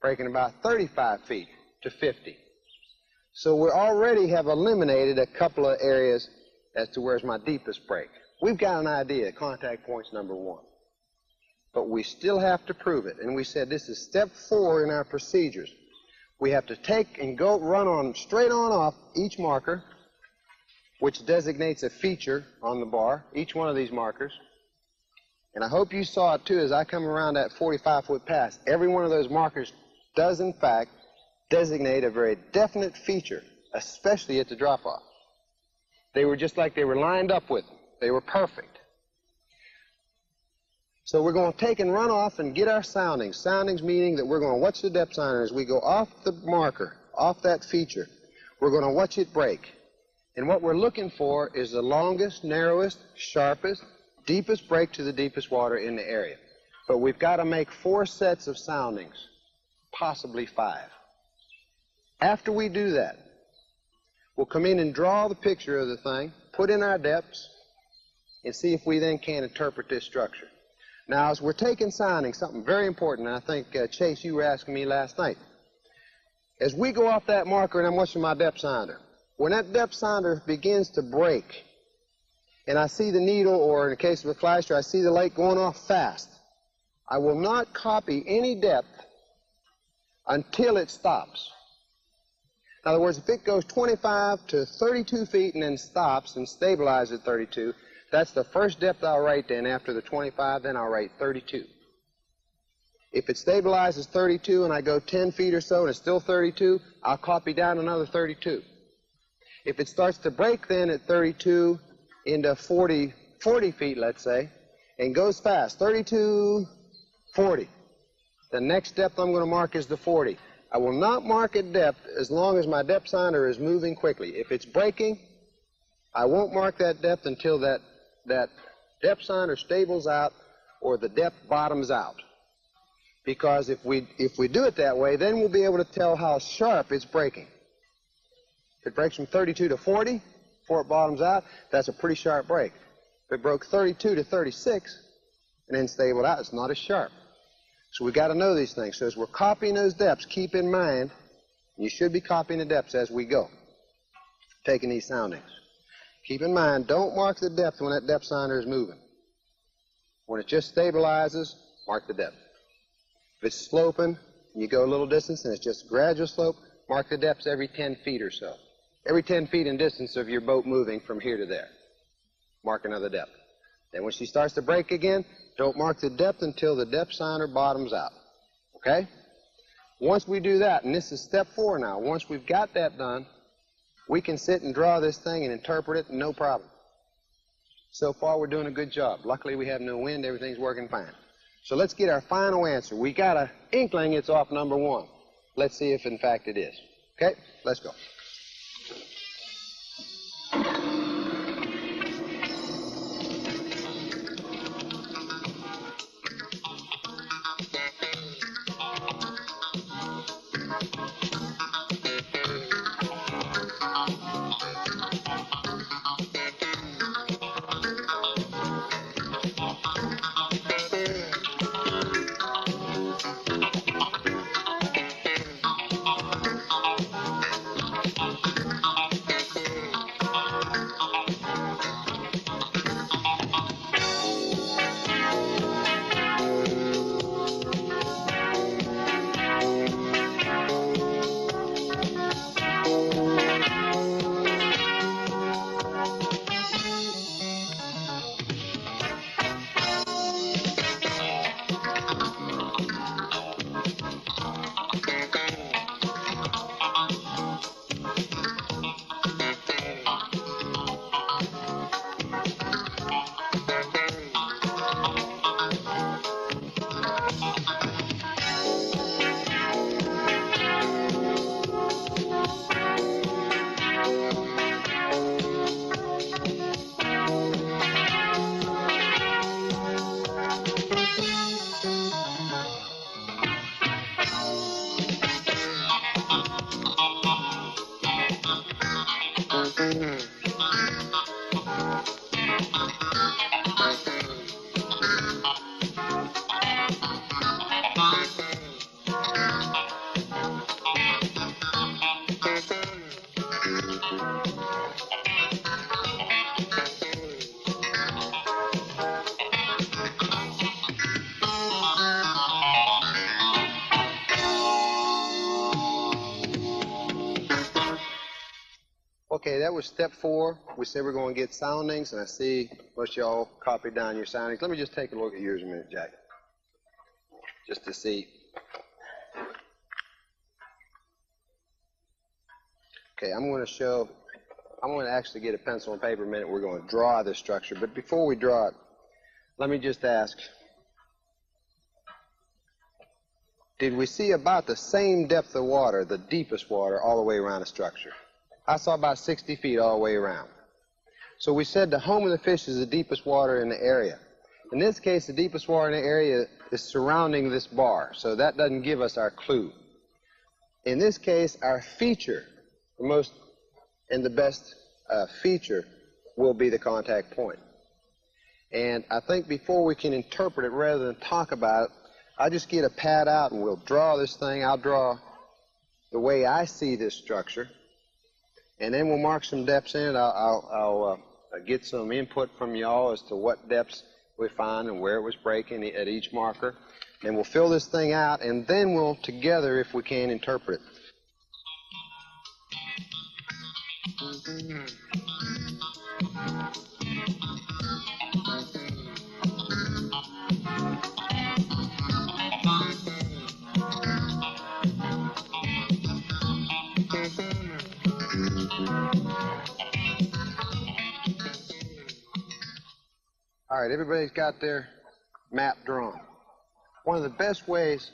Breaking about 35 feet to 50. So we already have eliminated a couple of areas as to where's my deepest break. We've got an idea, contact point's number one. But we still have to prove it. And we said this is step 4 in our procedures. We have to take and go run on straight on off each marker, which designates a feature on the bar, each one of these markers. And I hope you saw it too as I come around that 45-foot pass. Every one of those markers does in fact designate a very definite feature, especially at the drop-off. They were just like they were lined up with them. They were perfect. So we're going to take and run off and get our soundings. Soundings meaning that we're going to watch the depth sounder as we go off the marker, off that feature. We're going to watch it break. And what we're looking for is the longest, narrowest, sharpest, deepest break to the deepest water in the area. But we've got to make 4 sets of soundings, possibly 5. After we do that, we'll come in and draw the picture of the thing, put in our depths, and see if we then can interpret this structure. Now, as we're taking soundings, something very important, and I think, Chase, you were asking me last night. As we go off that marker and I'm watching my depth sounder, when that depth sounder begins to break, and I see the needle, or in the case of a flasher, I see the light going off fast, I will not copy any depth until it stops. In other words, if it goes 25 to 32 feet and then stops and stabilizes at 32, that's the first depth I'll write then. After the 25, then I'll write 32. If it stabilizes 32 and I go 10 feet or so and it's still 32, I'll copy down another 32. If it starts to break then at 32 into 40 feet, let's say, and goes fast, 32, 40. The next depth I'm going to mark is the 40. I will not mark a depth as long as my depth sounder is moving quickly. If it's breaking, I won't mark that depth until that depth sounder stables out or the depth bottoms out. Because if we do it that way, then we'll be able to tell how sharp it's breaking. If it breaks from 32 to 40 before it bottoms out, that's a pretty sharp break. If it broke 32 to 36 and then stabled out, it's not as sharp. So we've got to know these things. So as we're copying those depths, keep in mind, you should be copying the depths as we go, taking these soundings. Keep in mind, don't mark the depth when that depth sounder is moving. When it just stabilizes, mark the depth. If it's sloping, you go a little distance and it's just gradual slope, mark the depths every 10 feet or so. Every 10 feet in distance of your boat moving from here to there. Mark another depth. Then when she starts to break again, don't mark the depth until the depth sounder bottoms out. Okay? Once we do that, and this is step 4 now, once we've got that done, we can sit and draw this thing and interpret it, no problem. So far, we're doing a good job. Luckily, we have no wind. Everything's working fine. So let's get our final answer. We got an inkling it's off number 1. Let's see if, in fact, it is. Okay? Let's go. Okay, that was step 4. We said we're going to get soundings, and I see most of y'all copied down your soundings. Let me just take a look at yours a minute, Jack, just to see. Okay, I'm going to actually get a pencil and paper a minute. We're going to draw this structure, but before we draw it, let me just ask, did we see about the same depth of water, the deepest water, all the way around the structure? I saw about 60 feet all the way around. So we said the home of the fish is the deepest water in the area. In this case, the deepest water in the area is surrounding this bar, so that doesn't give us our clue. In this case, our feature, the most and the best feature, will be the contact point. And I think before we can interpret it, rather than talk about it, I'll just get a pad out and we'll draw this thing. I'll draw the way I see this structure. And then we'll mark some depths in it. I'll get some input from y'all as to what depths we find and where it was breaking at each marker. And we'll fill this thing out, and then we'll together, if we can, interpret it. All right, everybody's got their map drawn. One of the best ways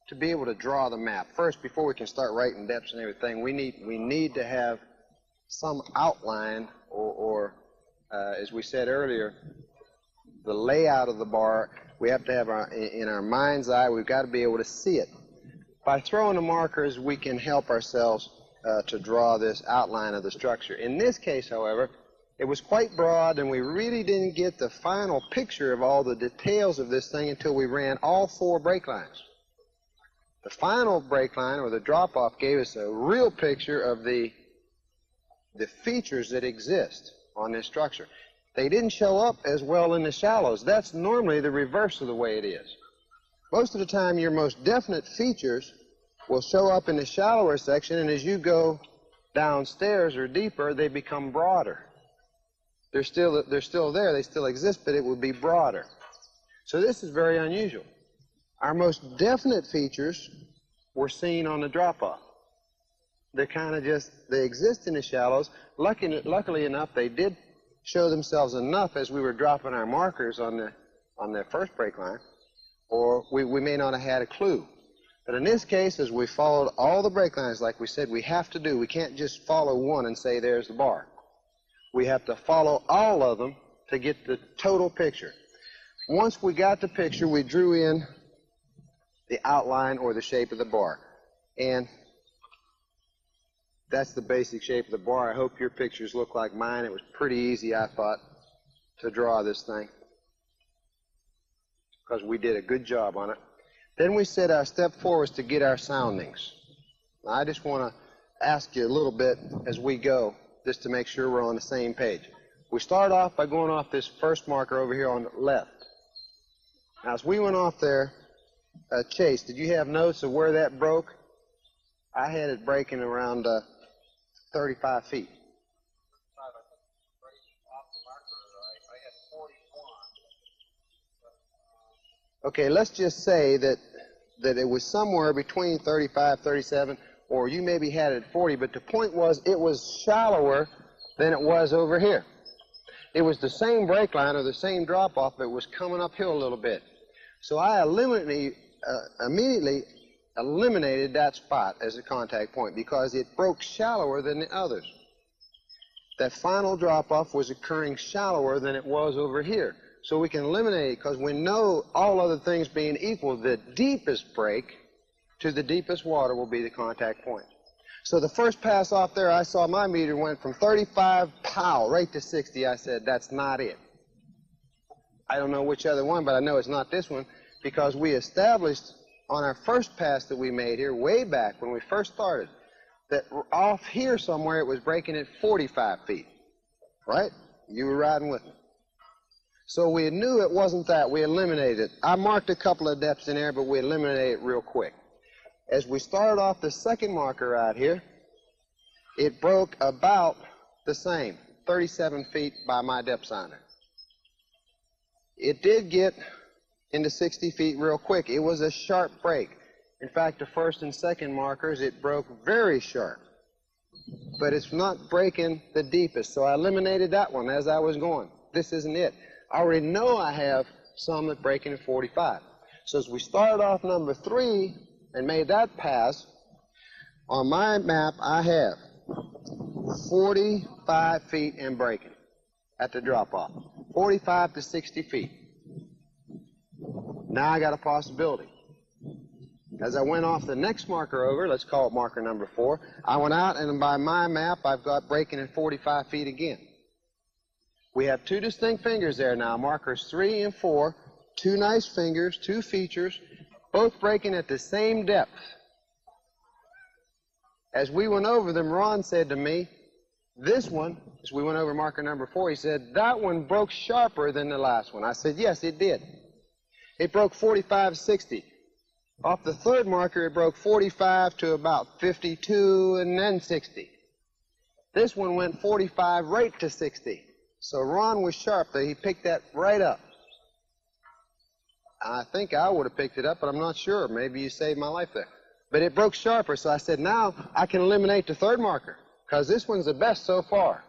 to be able to draw the map, first, before we can start writing depths and everything, we need to have some outline or as we said earlier, the layout of the bar. We have to have in our mind's eye, we've got to be able to see it. By throwing the markers, we can help ourselves to draw this outline of the structure. In this case, however, it was quite broad, and we really didn't get the final picture of all the details of this thing until we ran all 4 break lines. The final break line, or the drop-off, gave us a real picture of the features that exist on this structure. They didn't show up as well in the shallows. That's normally the reverse of the way it is. Most of the time, your most definite features will show up in the shallower section, and as you go downstairs or deeper, they become broader. They're still there, they still exist, but it will be broader. So this is very unusual. Our most definite features were seen on the drop-off. They're kind of just, they exist in the shallows. Luckily enough, they did show themselves enough as we were dropping our markers on the first break line, or we may not have had a clue. But in this case, as we followed all the break lines like we said we have to do, we can't just follow one and say there's the bar. We have to follow all of them to get the total picture. Once we got the picture, we drew in the outline or the shape of the bar. And that's the basic shape of the bar. I hope your pictures look like mine. It was pretty easy, I thought, to draw this thing, because we did a good job on it. Then we said our step 4 was to get our soundings. Now, I just want to ask you a little bit as we go, just to make sure we're on the same page. We start off by going off this first marker over here on the left. Now, as we went off there, Chase, did you have notes of where that broke? I had it breaking around 35 feet. Okay, let's just say that it was somewhere between 35, 37, or you maybe had it at 40, but the point was it was shallower than it was over here. It was the same break line or the same drop-off, but it was coming uphill a little bit. So I immediately eliminated that spot as a contact point because it broke shallower than the others. That final drop-off was occurring shallower than it was over here. So we can eliminate it because we know, all other things being equal, the deepest break to the deepest water will be the contact point. So the first pass off there, I saw my meter went from 35, pow, right to 60. I said, that's not it. I don't know which other one, but I know it's not this one, because we established on our first pass that we made here, way back when we first started, that off here somewhere it was breaking at 45 feet, right? You were riding with me. So we knew it wasn't that. We eliminated it. I marked a couple of depths in there, but we eliminated it real quick. As we started off the second marker right here, it broke about the same, 37 feet by my depth signer. It did get into 60 feet real quick. It was a sharp break. In fact, the first and second markers, it broke very sharp. But it's not breaking the deepest, so I eliminated that one as I was going. This isn't it. I already know I have some that break into 45. So as we started off number 3 and made that pass, on my map I have 45 feet and breaking at the drop-off. 45 to 60 feet. Now I got a possibility. As I went off the next marker over, let's call it marker number 4, I went out and by my map I've got breaking at 45 feet again. We have 2 distinct fingers there now, markers 3 and 4, 2 nice fingers, 2 features, both breaking at the same depth. As we went over them, Ron said to me, this one, as we went over marker number 4, he said, that one broke sharper than the last one. I said, yes, it did. It broke 45-60. Off the third marker, it broke 45 to about 52 and then 60. This one went 45 right to 60. So Ron was sharp there. He picked that right up. I think I would have picked it up, but I'm not sure. Maybe you saved my life there. But it broke sharper, so I said, now I can eliminate the third marker, because this one's the best so far.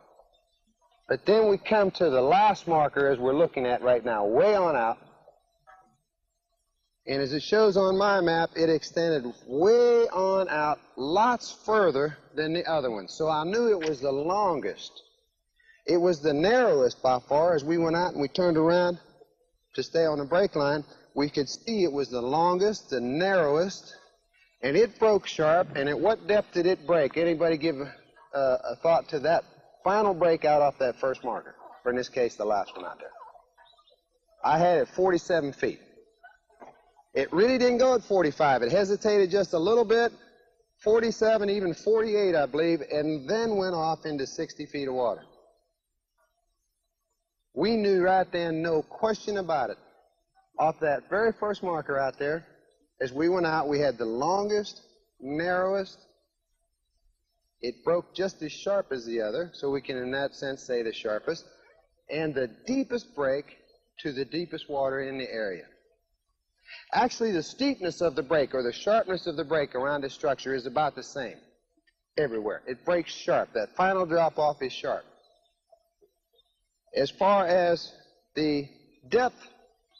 But then we come to the last marker as we're looking at right now, way on out. And as it shows on my map, it extended way on out, lots further than the other one. So I knew it was the longest. It was the narrowest by far. As we went out and we turned around to stay on the brake line, we could see it was the longest, the narrowest, and it broke sharp. And at what depth did it break? Anybody give a thought to that final breakout off that first marker, or in this case, the last one out there? I had it 47 feet. It really didn't go at 45. It hesitated just a little bit, 47, even 48, I believe, and then went off into 60 feet of water. We knew right then, no question about it, off that very first marker out there, as we went out, we had the longest, narrowest. It broke just as sharp as the other, so we can in that sense say the sharpest, and the deepest break to the deepest water in the area. Actually, the steepness of the break or the sharpness of the break around this structure is about the same everywhere. It breaks sharp. That final drop-off is sharp. As far as the depth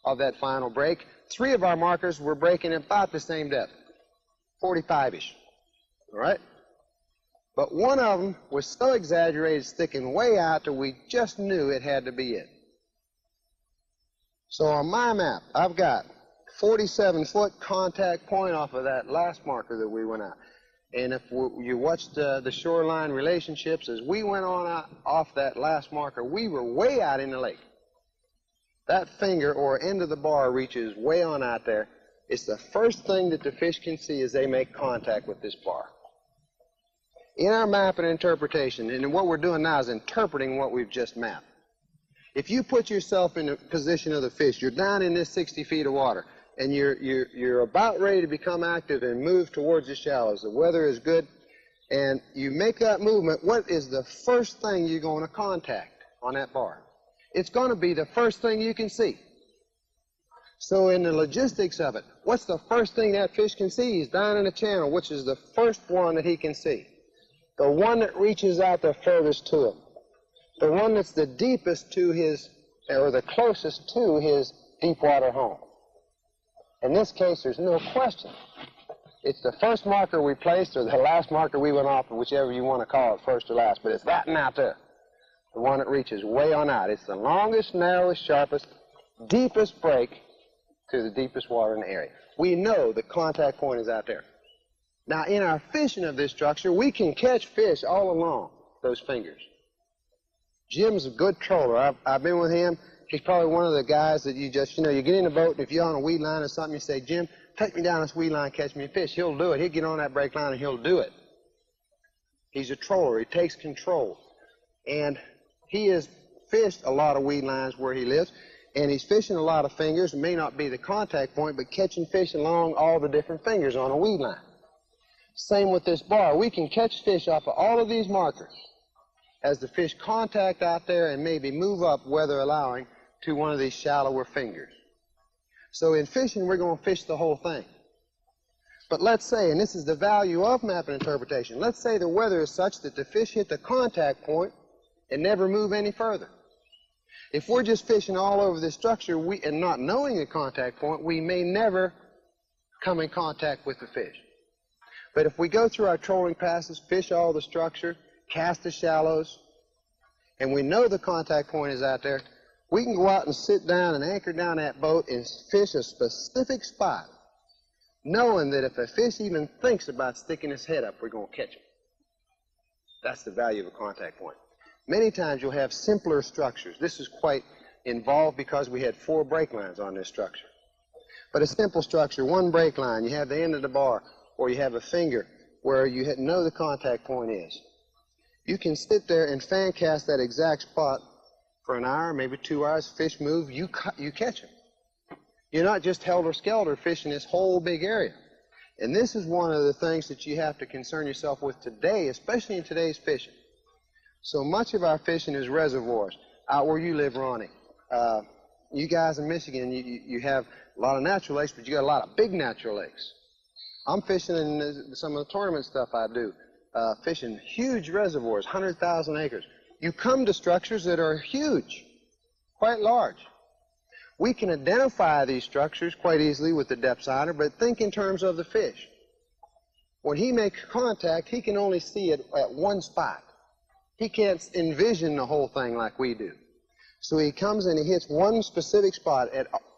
of that final break, 3 of our markers were breaking about the same depth, 45-ish, all right? But one of them was so exaggerated, sticking way out that we just knew it had to be it. So on my map, I've got 47-foot contact point off of that last marker that we went out. And if you watched the shoreline relationships, as we went on out off that last marker, we were way out in the lake. That finger or end of the bar reaches way on out there. It's the first thing that the fish can see as they make contact with this bar. In our map and interpretation, and what we're doing now is interpreting what we've just mapped. If you put yourself in the position of the fish, you're down in this 60 feet of water, and you're about ready to become active and move towards the shallows. The weather is good, and you make that movement, what is the first thing you're going to contact on that bar? It's going to be the first thing you can see. So in the logistics of it, what's the first thing that fish can see? He's down in the channel, which is the first one that he can see. The one that reaches out the furthest to him. The one that's the deepest to his, or the closest to his deep water home. In this case, there's no question. It's the first marker we placed or the last marker we went off, whichever you want to call it, first or last, but it's that one out there, the one that reaches way on out. It's the longest, narrowest, sharpest, deepest break to the deepest water in the area. We know the contact point is out there. Now, in our fishing of this structure, we can catch fish all along those fingers. Jim's a good troller. I've been with him. He's probably one of the guys that you just, you get in a boat, and if you're on a weed line or something, you say, Jim, take me down this weed line, catch me a fish. He'll do it. He'll get on that brake line, and he'll do it. He's a troller. He takes control. And he has fished a lot of weed lines where he lives, and he's fishing a lot of fingers. It may not be the contact point, but catching fish along all the different fingers on a weed line. Same with this bar. We can catch fish off of all of these markers as the fish contact out there and maybe move up, weather allowing, to one of these shallower fingers. So in fishing, we're going to fish the whole thing. But let's say, and this is the value of map and interpretation, let's say the weather is such that the fish hit the contact point and never move any further. If we're just fishing all over this structure and not knowing the contact point, we may never come in contact with the fish. But if we go through our trolling passes, fish all the structure, cast the shallows, and we know the contact point is out there, we can go out and sit down and anchor down that boat and fish a specific spot, knowing that if a fish even thinks about sticking his head up, we're going to catch him. That's the value of a contact point. Many times you'll have simpler structures. This is quite involved because we had 4 brake lines on this structure. But a simple structure, 1 brake line, you have the end of the bar, or you have a finger where you know the contact point is. You can sit there and fan cast that exact spot for an hour, maybe 2 hours. Fish move, you catch them. You're not just helter-skelter fishing this whole big area. And this is one of the things that you have to concern yourself with today, especially in today's fishing. So much of our fishing is reservoirs. Out where you live, Ronnie, you guys in Michigan, you have a lot of natural lakes, but you got a lot of big natural lakes. I'm fishing in some of the tournament stuff I do, fishing huge reservoirs, 100,000 acres. You come to structures that are huge, quite large. We can identify these structures quite easily with the depth sighter, but think in terms of the fish. When he makes contact, he can only see it at one spot. He can't envision the whole thing like we do. So he comes and he hits one specific spot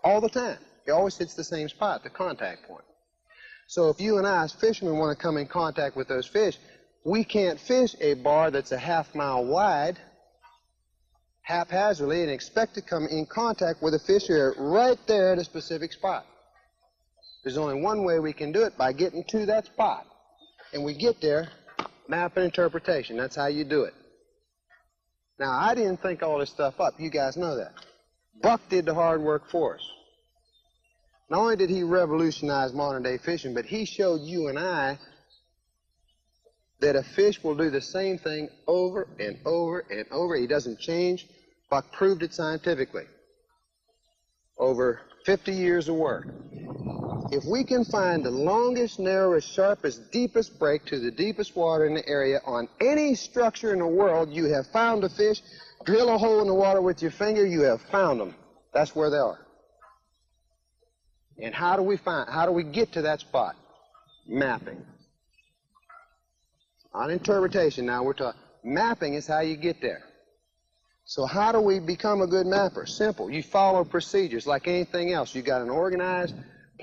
all the time. He always hits the same spot, the contact point. So if you and I as fishermen want to come in contact with those fish, we can't fish a bar that's a half-mile wide haphazardly and expect to come in contact with a fish here right there at a specific spot. There's only one way we can do it, by getting to that spot. And we get there, map and interpretation. That's how you do it. Now, I didn't think all this stuff up. You guys know that. Buck did the hard work for us. Not only did he revolutionize modern-day fishing, but he showed you and I that a fish will do the same thing over and over and over. He doesn't change. Buck proved it scientifically. Over 50 years of work. If we can find the longest, narrowest, sharpest, deepest break to the deepest water in the area on any structure in the world, you have found a fish. Drill a hole in the water with your finger, you have found them. That's where they are. And how do we get to that spot? Mapping. On interpretation now, we're talking. Mapping is how you get there. So how do we become a good mapper? Simple. You follow procedures like anything else. You got an organized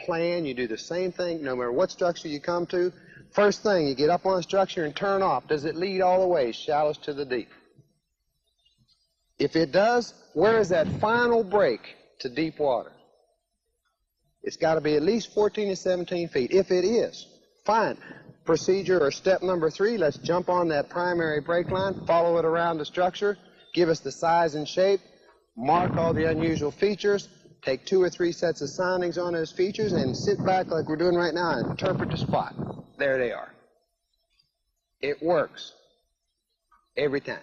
plan. You do the same thing no matter what structure you come to. First thing, you get up on a structure and turn off. Does it lead all the way, shallows to the deep? If it does, where is that final break to deep water? It's got to be at least 14 to 17 feet. If it is, fine. Procedure or step number 3, let's jump on that primary break line, follow it around the structure, give us the size and shape, mark all the unusual features, take 2 or 3 sets of soundings on those features, and sit back like we're doing right now and interpret the spot. There they are. It works. Every time.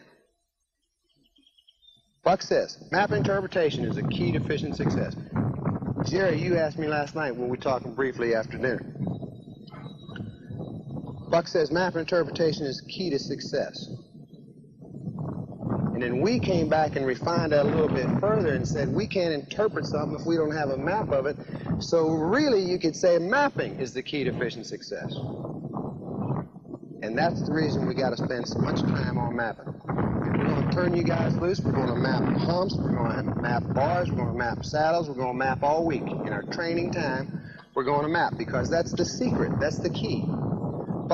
Buck says, map interpretation is the key to fishing success. Jerry, you asked me last night when we were talking briefly after dinner. Buck says map interpretation is key to success. And then we came back and refined that a little bit further and said we can't interpret something if we don't have a map of it. So really you could say mapping is the key to fishing success. And that's the reason we got to spend so much time on mapping. We're going to turn you guys loose. We're going to map humps. We're going to map bars. We're going to map saddles. We're going to map all week. In our training time, we're going to map because that's the secret. That's the key.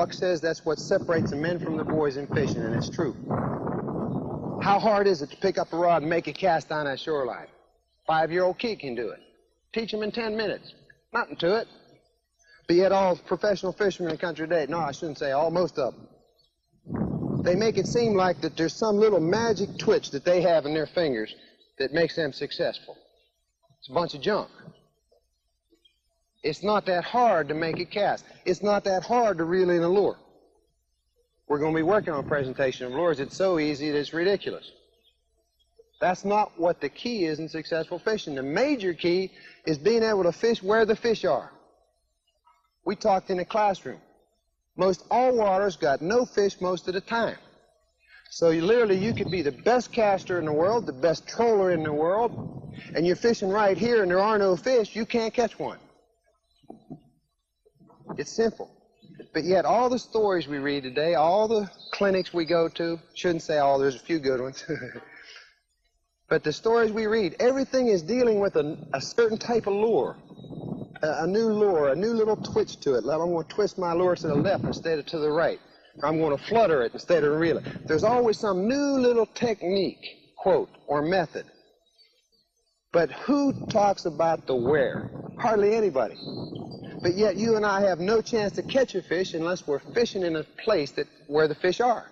Buck says that's what separates the men from the boys in fishing, and it's true. How hard is it to pick up a rod and make a cast on that shoreline? 5-year-old kid can do it. Teach them in 10 minutes. Nothing to it. But yet all professional fishermen in the country today, no, I shouldn't say all, most of them, they make it seem like that there's some little magic twitch that they have in their fingers that makes them successful. It's a bunch of junk. It's not that hard to make a cast. It's not that hard to reel in a lure. We're going to be working on a presentation of lures. It's so easy that it's ridiculous. That's not what the key is in successful fishing. The major key is being able to fish where the fish are. We talked in the classroom. Most all waters got no fish most of the time. So literally you could be the best caster in the world, the best troller in the world, and you're fishing right here and there are no fish, you can't catch one. It's simple. But yet all the stories we read today, all the clinics we go to, shouldn't say all, there's a few good ones, but the stories we read, everything is dealing with a certain type of lure, a new lure, a new little twitch to it. Like I'm going to twist my lure to the left instead of to the right. Or I'm going to flutter it instead of reel it. There's always some new little technique, quote, or method. But who talks about the where? Hardly anybody. But yet you and I have no chance to catch a fish unless we're fishing in a place where the fish are.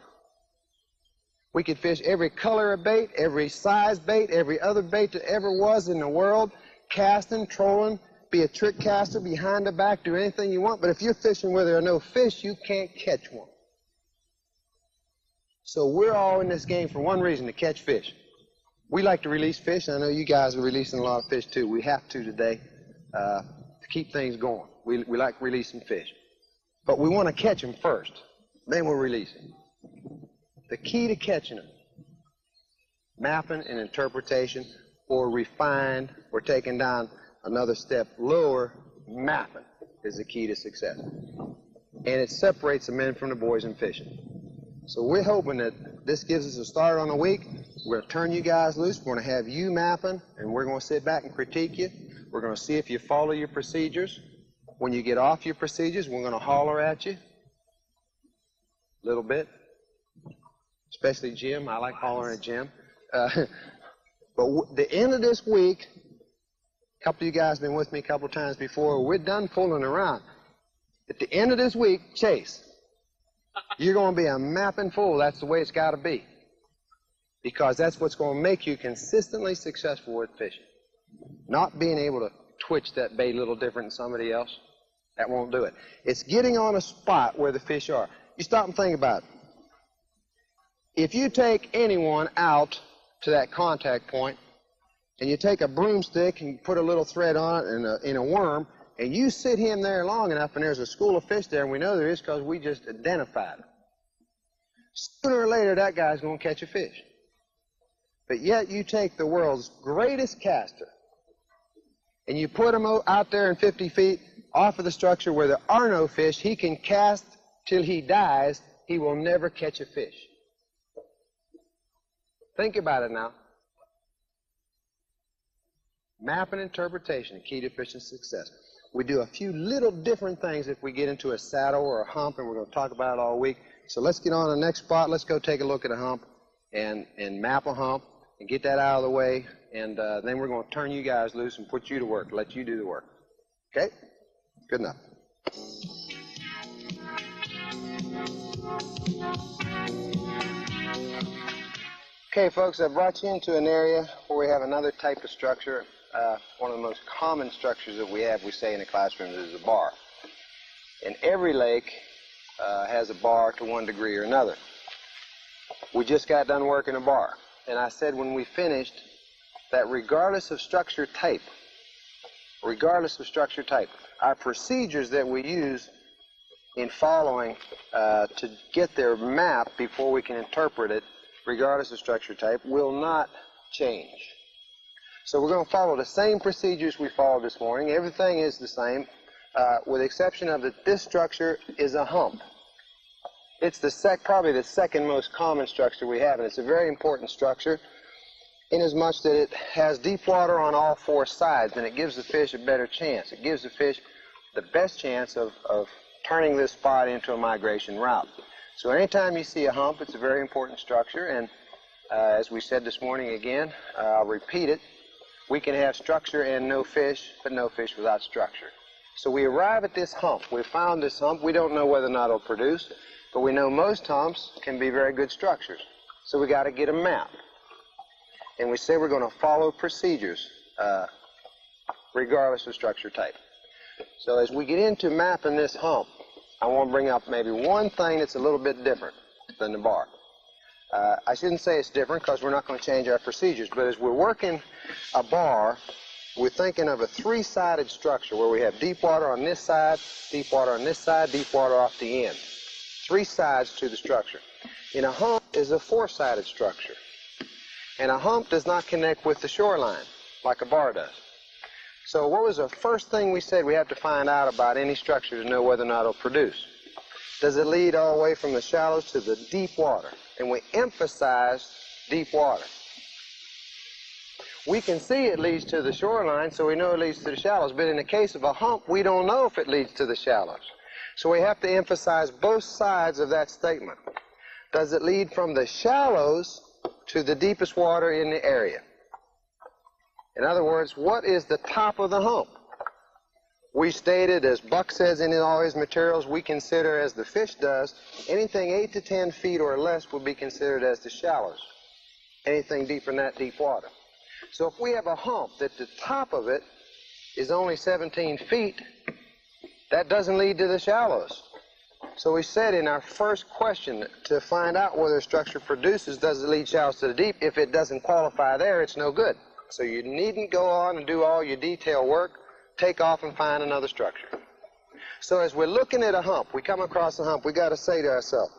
We could fish every color of bait, every size bait, every other bait that ever was in the world, casting, trolling, be a trick caster, behind the back, do anything you want. But if you're fishing where there are no fish, you can't catch one. So we're all in this game for one reason, to catch fish. We like to release fish. I know you guys are releasing a lot of fish too. We have to today to keep things going. We like releasing fish. But we want to catch them first. Then we'll release them. The key to catching them, mapping and interpretation, or refined, or taking down another step lower, mapping is the key to success. And it separates the men from the boys in fishing. So we're hoping that this gives us a start on the week. We're going to turn you guys loose. We're going to have you mapping, and we're going to sit back and critique you. We're going to see if you follow your procedures. When you get off your procedures, we're going to holler at you a little bit, especially Jim. I like hollering at Jim. But the end of this week, a couple of you guys have been with me a couple of times before. We're done fooling around. At the end of this week, Chase, you're going to be a mapping fool. That's the way it's got to be. Because that's what's going to make you consistently successful with fishing. Not being able to twitch that bait a little different than somebody else. That won't do it. It's getting on a spot where the fish are. You stop and think about it. If you take anyone out to that contact point, and you take a broomstick and put a little thread on it and a worm, and you sit him there long enough, and there's a school of fish there, and we know there is because we just identified it. Sooner or later, that guy's going to catch a fish. But yet you take the world's greatest caster, and you put him out there in 50 feet off of the structure where there are no fish. He can cast till he dies. He will never catch a fish. Think about it now. Map and interpretation, the key to fishing success. We do a few little different things if we get into a saddle or a hump, and we're going to talk about it all week. So let's get on to the next spot. Let's go take a look at a hump and map a hump and get that out of the way. And then we're going to turn you guys loose and put you to work, let you do the work. Okay? Good enough. Okay, folks, I brought you into an area where we have another type of structure. One of the most common structures that we have, we say in the classrooms, is a bar. And every lake has a bar to one degree or another. We just got done working a bar. And I said when we finished that regardless of structure type, our procedures that we use in following to get their map before we can interpret it, regardless of structure type, will not change. So we're going to follow the same procedures we followed this morning. Everything is the same, with the exception of that this structure is a hump. It's probably the second most common structure we have, and it's a very important structure inasmuch that it has deep water on all four sides, and it gives the fish a better chance. It gives the fish the best chance of turning this spot into a migration route. So anytime you see a hump, it's a very important structure, and as we said this morning again, I'll repeat it, we can have structure and no fish, but no fish without structure. So we arrive at this hump. We found this hump. We don't know whether or not it'll produce, but we know most humps can be very good structures. So we got to get a map. And we say we're going to follow procedures regardless of structure type. So as we get into mapping this hump, I want to bring up maybe one thing that's a little bit different than the bar. I shouldn't say it's different because we're not going to change our procedures, but as we're working a bar, we're thinking of a three-sided structure where we have deep water on this side, deep water on this side, deep water off the end. Three sides to the structure. And a hump is a four-sided structure. And a hump does not connect with the shoreline like a bar does. So what was the first thing we said we have to find out about any structure to know whether or not it'll produce? Does it lead all the way from the shallows to the deep water? And we emphasize deep water. We can see it leads to the shoreline, so we know it leads to the shallows. But in the case of a hump, we don't know if it leads to the shallows. So we have to emphasize both sides of that statement. Does it lead from the shallows to the deepest water in the area? In other words, what is the top of the hump? We stated, as Buck says in all his materials, we consider, as the fish does, anything 8 to 10 feet or less would be considered as the shallows. Anything deeper than that, deep water. So if we have a hump that the top of it is only 17 feet, that doesn't lead to the shallows. So we said in our first question, to find out whether a structure produces, does it lead shallows to the deep? If it doesn't qualify there, it's no good. So you needn't go on and do all your detail work. Take off and find another structure. So as we're looking at a hump, we come across a hump, we got to say to ourselves,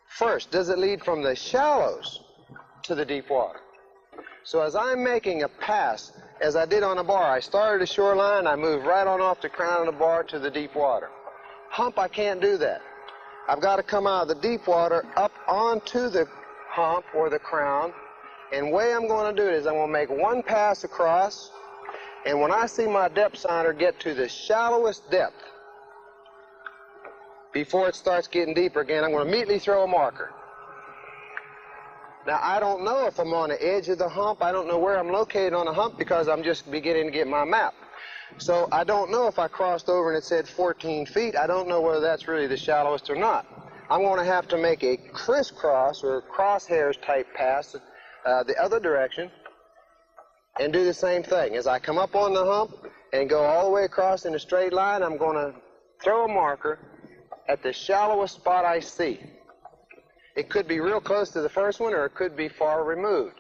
first, does it lead from the shallows to the deep water? So as I'm making a pass, as I did on a bar, I started at the shoreline, I moved right on off the crown of the bar to the deep water. Hump, I can't do that. I've got to come out of the deep water up onto the hump or the crown, and the way I'm going to do it is I'm going to make one pass across, and when I see my depth signer get to the shallowest depth, before it starts getting deeper again, I'm going to immediately throw a marker. Now, I don't know if I'm on the edge of the hump. I don't know where I'm located on the hump because I'm just beginning to get my map. So I don't know if I crossed over and it said 14 feet. I don't know whether that's really the shallowest or not. I'm going to have to make a crisscross or crosshairs type pass the other direction and do the same thing. As I come up on the hump and go all the way across in a straight line, I'm going to throw a marker at the shallowest spot I see. It could be real close to the first one or it could be far removed.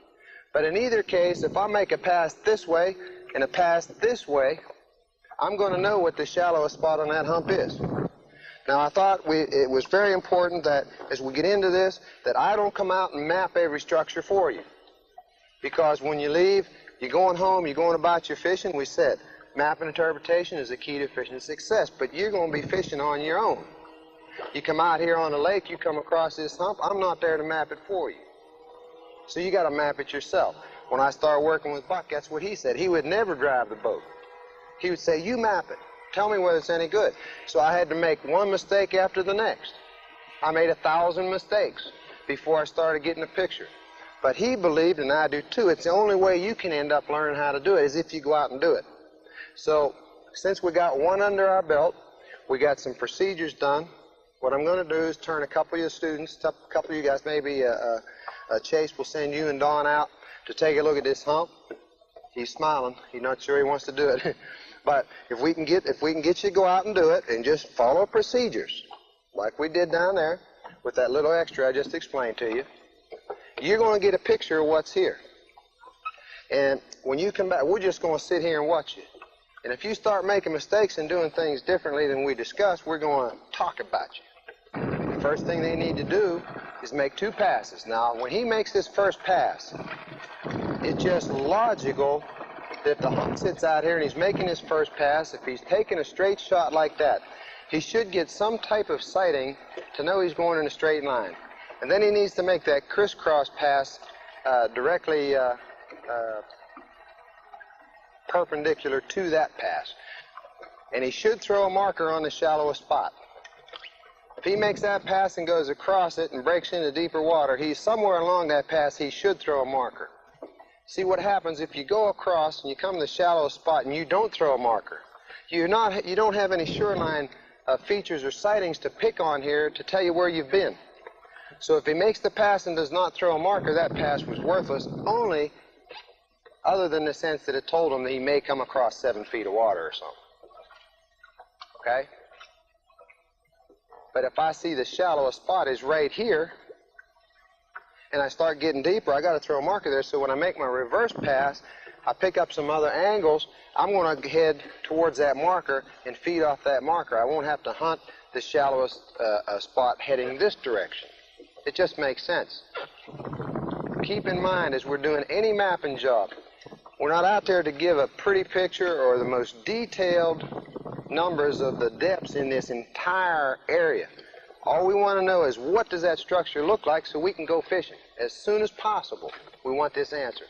But in either case, if I make a pass this way and a pass this way, I'm going to know what the shallowest spot on that hump is. Now, I thought it was very important that as we get into this, that I don't come out and map every structure for you. Because when you leave, you're going home, you're going about your fishing. We said map and interpretation is the key to fishing success, but you're going to be fishing on your own. You come out here on the lake, you come across this hump, I'm not there to map it for you. So you got to map it yourself. When I started working with Buck, that's what he said. He would never drive the boat. He would say, you map it. Tell me whether it's any good. So I had to make one mistake after the next. I made 1,000 mistakes before I started getting a picture. But he believed, and I do too, it's the only way you can end up learning how to do it is if you go out and do it. So since we got one under our belt, we got some procedures done. What I'm going to do is turn a couple of your students, a couple of you guys, maybe Chase will send you and Dawn out to take a look at this hump. He's smiling. He's not sure he wants to do it. But if we can get you to go out and do it and just follow procedures like we did down there with that little extra I just explained to you, you're going to get a picture of what's here. And when you come back, we're just going to sit here and watch you. And if you start making mistakes and doing things differently than we discussed, we're going to talk about you. The first thing they need to do is make 2 passes. Now, when he makes his first pass, it's just logical that the hump sits out here and he's making his first pass. If he's taking a straight shot like that, he should get some type of sighting to know he's going in a straight line. And then he needs to make that crisscross pass directly perpendicular to that pass. and he should throw a marker on the shallowest spot. If he makes that pass and goes across it and breaks into deeper water, he's somewhere along that pass, he should throw a marker. See what happens if you go across and you come to the shallowest spot and you don't throw a marker. You don't have any shoreline features or sightings to pick on here to tell you where you've been. So if he makes the pass and does not throw a marker, that pass was worthless, only other than the sense that it told him that he may come across 7 feet of water or something. Okay? But if I see the shallowest spot is right here, and I start getting deeper, I got to throw a marker there, so when I make my reverse pass, I pick up some other angles, I'm going to head towards that marker and feed off that marker. I won't have to hunt the shallowest spot heading this direction. It just makes sense. Keep in mind, as we're doing any mapping job, we're not out there to give a pretty picture or the most detailed numbers of the depths in this entire area. All we want to know is what does that structure look like so we can go fishing. As soon as possible, we want this answer.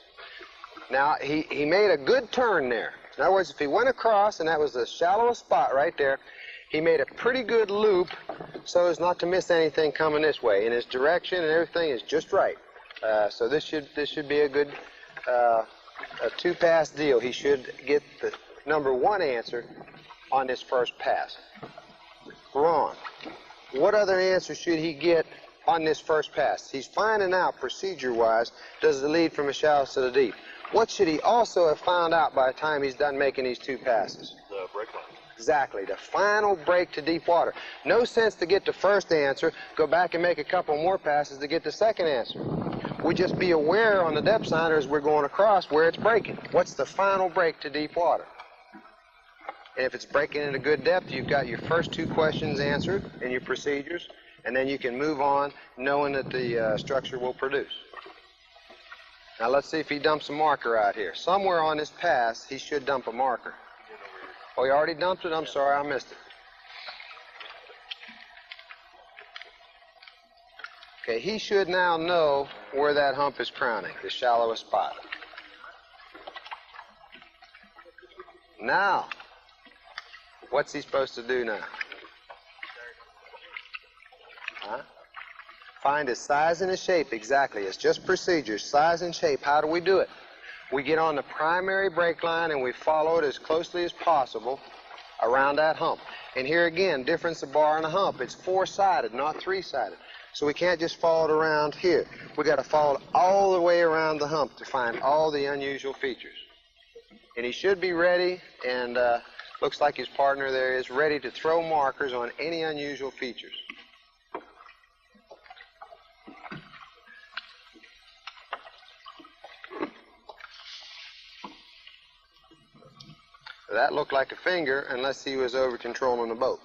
Now, he made a good turn there. In other words, if he went across and that was the shallowest spot right there, he made a pretty good loop so as not to miss anything coming this way. And his direction and everything is just right. So this should be a good a 2-pass deal. He should get the #1 answer on this first pass. Wrong. What other answer should he get on this first pass? He's finding out, procedure-wise, does it lead from the shallow to the deep? What should he also have found out by the time he's done making these 2 passes? The break line. Exactly, the final break to deep water. No sense to get the first answer, go back and make a couple more passes to get the second answer. We just be aware on the depth finder as we're going across where it's breaking. What's the final break to deep water? And if it's breaking at a good depth, you've got your first 2 questions answered in your procedures, and then you can move on knowing that the structure will produce. Now let's see if he dumps a marker out here. Somewhere on this pass, he should dump a marker. Oh, he already dumped it? I'm sorry, I missed it. Okay, he should now know where that hump is crowning, the shallowest spot. Now, what's he supposed to do now? Huh? Find his size and his shape, exactly. It's just procedure, size and shape. How do we do it? We get on the primary break line and we follow it as closely as possible around that hump. And here again, difference of bar and a hump. It's 4-sided, not 3-sided. So we can't just follow it around here. We got to follow it all the way around the hump to find all the unusual features. And he should be ready, and looks like his partner there is ready to throw markers on any unusual features. That looked like a finger unless he was over controlling the boat.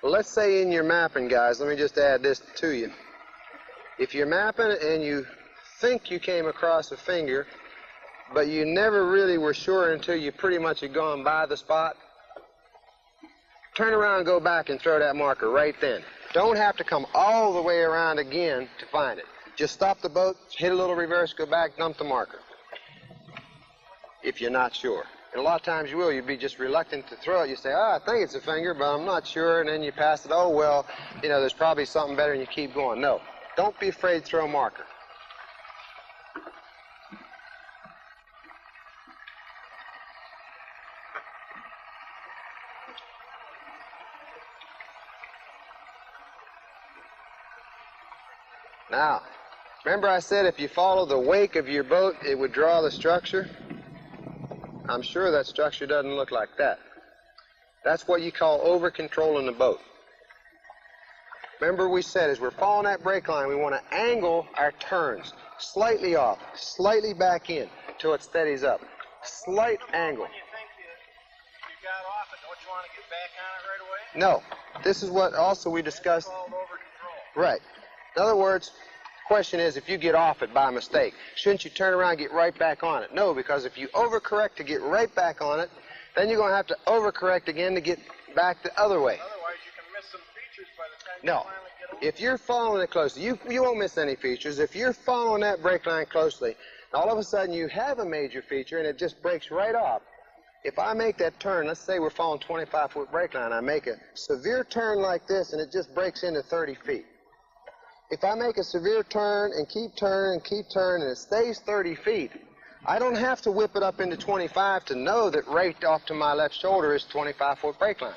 Well, let's say in your mapping, guys, let me just add this to you. If you're mapping and you think you came across a finger, but you never really were sure until you pretty much had gone by the spot, turn around and go back and throw that marker right then. Don't have to come all the way around again to find it. Just stop the boat, hit a little reverse, go back, dump the marker. If you're not sure. And a lot of times you will. You'd be just reluctant to throw it. You say, I think it's a finger, but I'm not sure. And then you pass it. Oh, well, you know, there's probably something better, and you keep going. No. Don't be afraid to throw a marker. Now, remember I said if you follow the wake of your boat, it would draw the structure? I'm sure that structure doesn't look like that. That's what you call over-controlling the boat. Remember we said as we're following that brake line, we want to angle our turns slightly off, slightly back in, till it steadies up. Slight angle. When you think you got off it, don't you want to get back on it right away? No. This is what also we discussed. It's called over-control. Right. In other words, the question is, if you get off it by mistake, shouldn't you turn around and get right back on it? No, because if you overcorrect to get right back on it, then you're going to have to overcorrect again to get back the other way. Otherwise, you can miss some features by the time No. you finally get over. If you're following it closely, you won't miss any features. If you're following that brake line closely, all of a sudden you have a major feature and it just breaks right off, If I make that turn, let's say we're following 25-foot brake line, I make a severe turn like this, and it just breaks into 30 feet. If I make a severe turn and keep turning and keep turning, and it stays 30 feet, I don't have to whip it up into 25 to know that right off to my left shoulder is 25-foot brake line.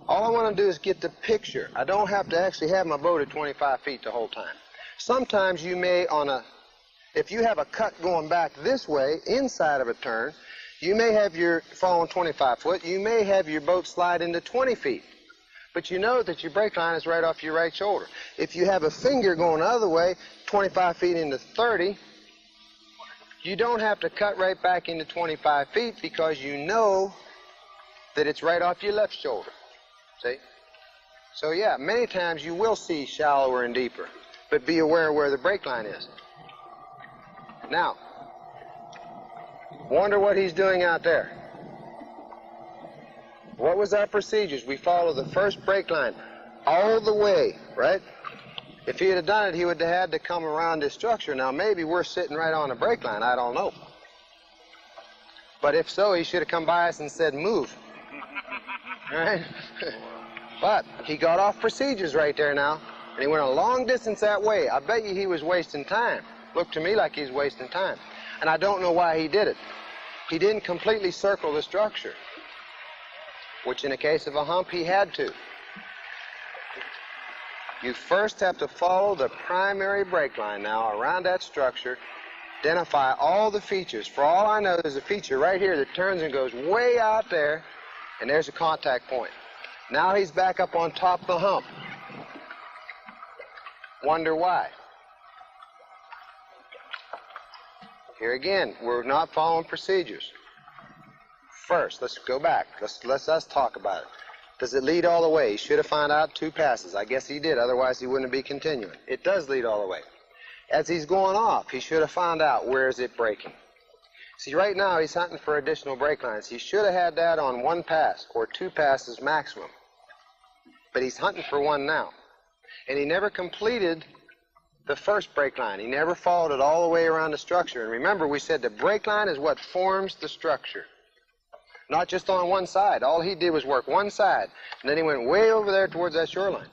All I want to do is get the picture. I don't have to actually have my boat at 25 feet the whole time. Sometimes you may, if you have a cut going back this way, inside of a turn, you may have your following 25 foot, you may have your boat slide into 20 feet. But you know that your brake line is right off your right shoulder. If you have a finger going the other way, 25 feet into 30, you don't have to cut right back into 25 feet because you know that it's right off your left shoulder. See? So yeah, many times you will see shallower and deeper, but be aware where the brake line is. Now, wonder what he's doing out there. What was our procedures? We follow the first brake line all the way, right? If he had done it, he would have had to come around this structure. Now, maybe we're sitting right on the brake line. I don't know. But if so, he should have come by us and said, move. All right? But he got off procedures right there now, and he went a long distance that way. I bet you he was wasting time. Looked to me like he's wasting time. And I don't know why he did it. He didn't completely circle the structure, which in the case of a hump, he had to. You first have to follow the primary brake line now around that structure, identify all the features. For all I know, there's a feature right here that turns and goes way out there, and there's a contact point. Now he's back up on top of the hump. Wonder why? Here again, we're not following procedures. First, let's go back. Let's us talk about it. Does it lead all the way? He should have found out 2 passes. I guess he did, otherwise he wouldn't be continuing. It does lead all the way. As he's going off, he should have found out where is it braking. See, right now he's hunting for additional brake lines. He should have had that on 1 pass or 2 passes maximum. But he's hunting for 1 now. And he never completed the first brake line. He never followed it all the way around the structure. And remember, we said the brake line is what forms the structure. Not just on one side. All he did was work one side, and then he went way over there towards that shoreline.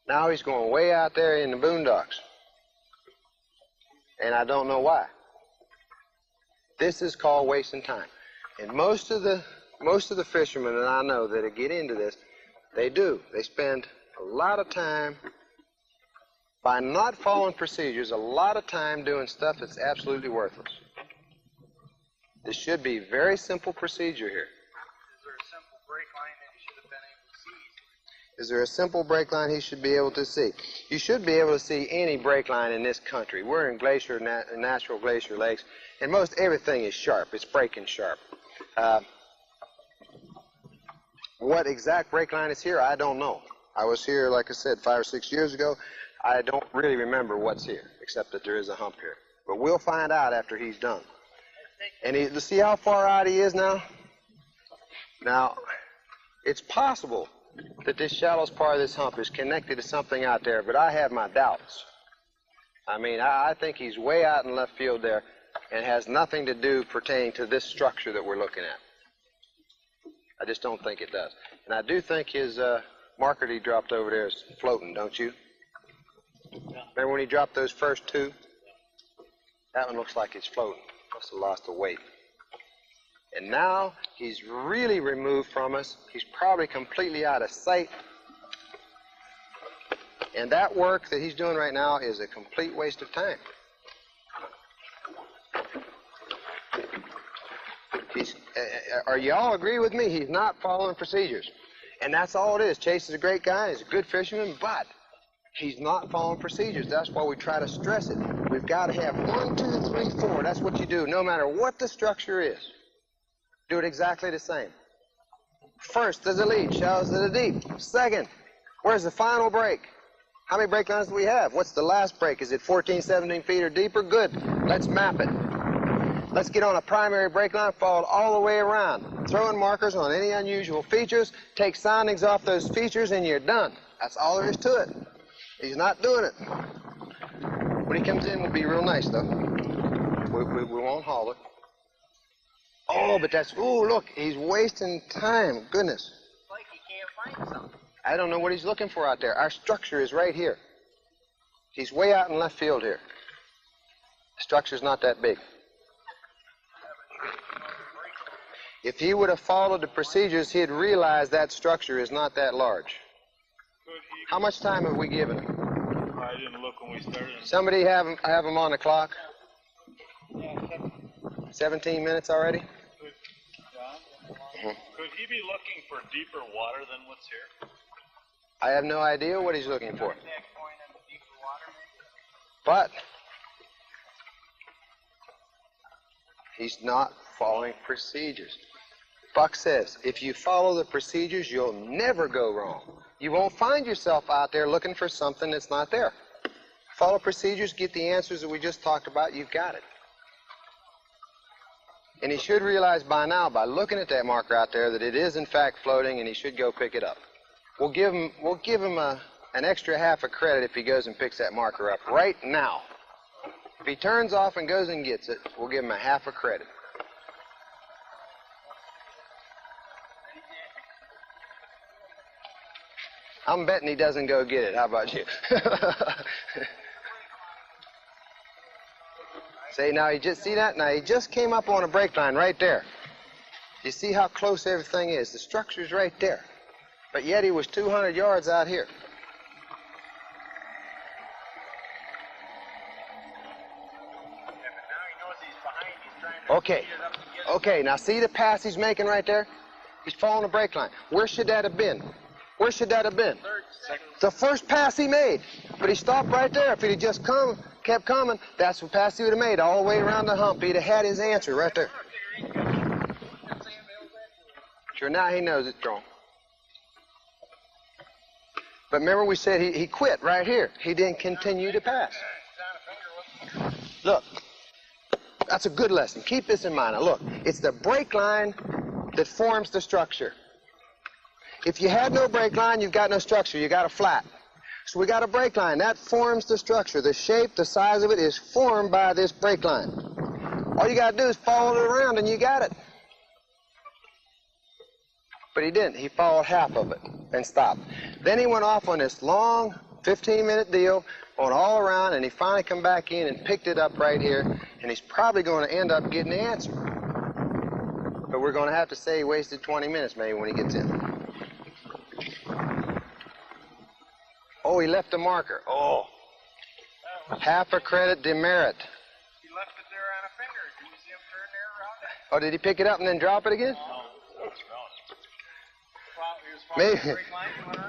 Now he's going way out there in the boondocks. And I don't know why. This is called wasting time. And most of the fishermen that I know that get into this, they do. They spend a lot of time, by not following procedures, a lot of time doing stuff that's absolutely worthless. This should be very simple procedure here. Is there a simple brake line he should be able to see? You should be able to see any brake line in this country. We're in natural glacier lakes, and most everything is sharp. It's braking sharp. What exact brake line is here, I don't know. I was here, like I said, 5 or 6 years ago. I don't really remember what's here, except that there is a hump here. But we'll find out after he's done. And see how far out he is now? Now, it's possible that this shallowest part of this hump is connected to something out there, but I have my doubts. I mean, I think he's way out in left field there and has nothing to do pertaining to this structure that we're looking at. I just don't think it does. And I do think his marker he dropped over there is floating, don't you? Remember when he dropped those first 2? That one looks like it's floating. Must have lost the weight. And now he's really removed from us. He's probably completely out of sight. And that work that he's doing right now is a complete waste of time. Are you all agree with me? He's not following procedures. And that's all it is. Chase is a great guy. He's a good fisherman, but he's not following procedures. That's why we try to stress it. We've got to have 1, 2, 3, 4. That's what you do, no matter what the structure is. Do it exactly the same. First, does it lead? Shallows to the deep. Second, where's the final break? How many brake lines do we have? What's the last break? Is it 14, 17 feet or deeper? Good. Let's map it. Let's get on a primary brake line, follow it all the way around. Throw in markers on any unusual features, take soundings off those features, and you're done. That's all there is to it. He's not doing it. When he comes in, we'll be real nice, though. We won't holler. Oh, but that's, ooh, look, he's wasting time. Goodness. It's like he can't find something. I don't know what he's looking for out there. Our structure is right here. He's way out in left field here. The structure's not that big. If he would have followed the procedures, he'd realize that structure is not that large. How much time have we given him? I didn't look when we started. Somebody have him on the clock? 17 minutes already? Could he be looking for deeper water than what's here? I have no idea what he's looking for. But he's not following procedures. Buck says, if you follow the procedures, you'll never go wrong. You won't find yourself out there looking for something that's not there. Follow procedures, get the answers that we just talked about, you've got it. And he should realize by now, by looking at that marker out there, that it is in fact floating, and he should go pick it up. We'll give him an extra half a credit if he goes and picks that marker up right now. If he turns off and goes and gets it, we'll give him a half a credit. I'm betting he doesn't go get it. How about you? See, now he just, see that? Now he just came up on a brake line right there. You see how close everything is? The structure's right there. But yet he was 200 yards out here. Okay. Okay, now see the pass he's making right there? He's following the brake line. Where should that have been? Where should that have been? The first pass he made. But he stopped right there. If he'd just kept coming, that's the pass he would have made all the way around the hump. He'd have had his answer right there. Sure, now he knows it's wrong. But remember we said he quit right here. He didn't continue to pass. Look, that's a good lesson. Keep this in mind. Now look, it's the brake line that forms the structure. If you had no brake line, you've got no structure. You got a flat. So we got a brake line. That forms the structure. The shape, the size of it is formed by this brake line. All you got to do is follow it around and you got it. But he didn't. He followed half of it and stopped. Then he went off on this long 15-minute deal on all around, and he finally come back in and picked it up right here, and he's probably going to end up getting the answer. But we're going to have to say he wasted 20 minutes maybe when he gets in. Oh, he left a marker. Oh. Half a credit demerit. He left it there on a finger. Did you see him turn there around it? Oh, did he pick it up and then drop it again?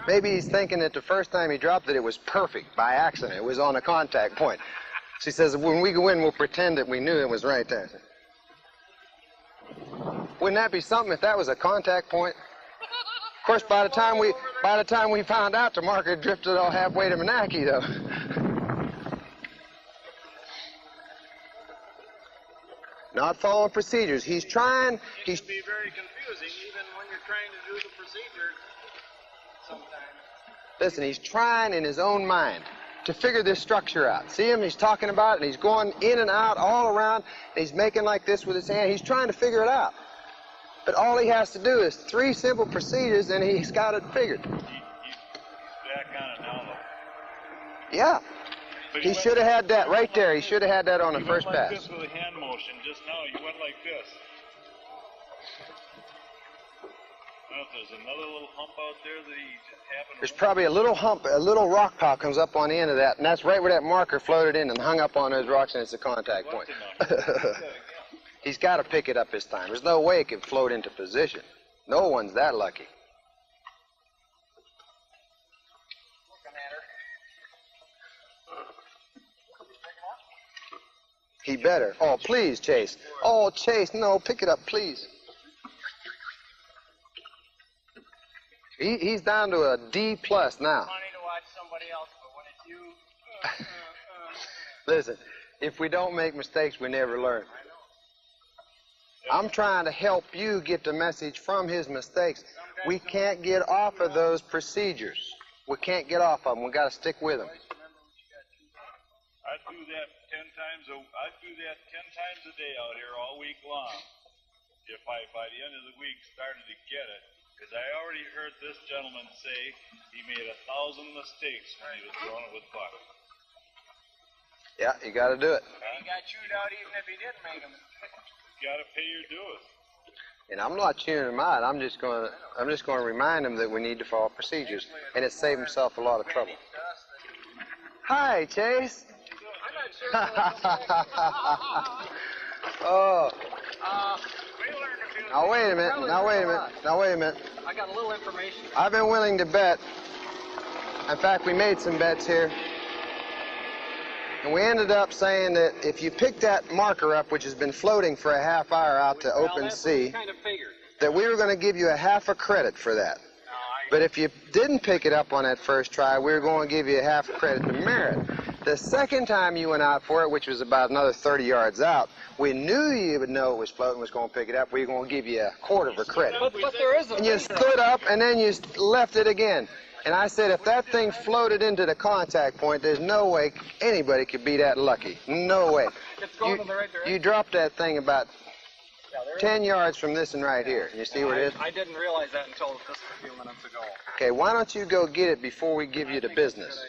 Maybe he's thinking that the first time he dropped it, it was perfect by accident. It was on a contact point. She says, when we go in, we'll pretend that we knew it was right there. Wouldn't that be something if that was a contact point? Of course, by the time we found out, the marker drifted all halfway to Menachie, though. Not following procedures. He's trying. It can be very confusing, even when you're trying to do the procedure. Sometimes. Listen, he's trying in his own mind to figure this structure out. See him? He's talking about it, and he's going in and out all around. And he's making like this with his hand. He's trying to figure it out. But all he has to do is 3 simple procedures, and he's got it figured. He's back on it now, though. Yeah. He should have had that right there. He should have had that on the first pass. He went like this with a hand motion just now. He went like this. I don't know if there's another little hump out there that he just happened to... There's probably a little hump, a little rock pile comes up on the end of that, and that's right where that marker floated in and hung up on those rocks, and it's a contact point. He's got to pick it up this time. There's no way it can float into position. No one's that lucky. He better. Oh, please, Chase. Oh, Chase, no, pick it up, please. He's down to a D+ now. Funny to watch somebody else, but when it's you... Listen, if we don't make mistakes, we never learn. I'm trying to help you get the message from his mistakes. We can't get off of those procedures. We can't get off of them. We've got to stick with them. I'd do that 10 times a day out here all week long. if I, by the end of the week, started to get it, because I already heard this gentleman say he made 1,000 mistakes when he was throwing it with butter. Yeah, you got to do it. He got chewed out even if he didn't make them. You got to pay your dues. And I'm not chewing him out. I'm just going to remind him that we need to follow procedures, and it saved himself a lot of trouble. Hi, Chase. Oh. Now wait a minute. Now wait a minute. Now wait a minute. I got a little information. I've been willing to bet. In fact, we made some bets here. And we ended up saying that if you pick that marker up, which has been floating for a half hour out to open sea, Kind of figured. that we were going to give you a half a credit for that. But if you didn't pick it up on that first try, we were going to give you a half a credit to merit. The second time you went out for it, which was about another 30 yards out, we knew you would know it was floating, was going to pick it up. We were going to give you a quarter of a credit. But there is a And you stood up, and then you left it again. And I said, if that thing floated into the contact point, there's no way anybody could be that lucky. No way. It's going in the right direction. You dropped that thing about 10 yards from this and right here. You see where it is? I didn't realize that until just a few minutes ago. Okay, why don't you go get it before we give you the business?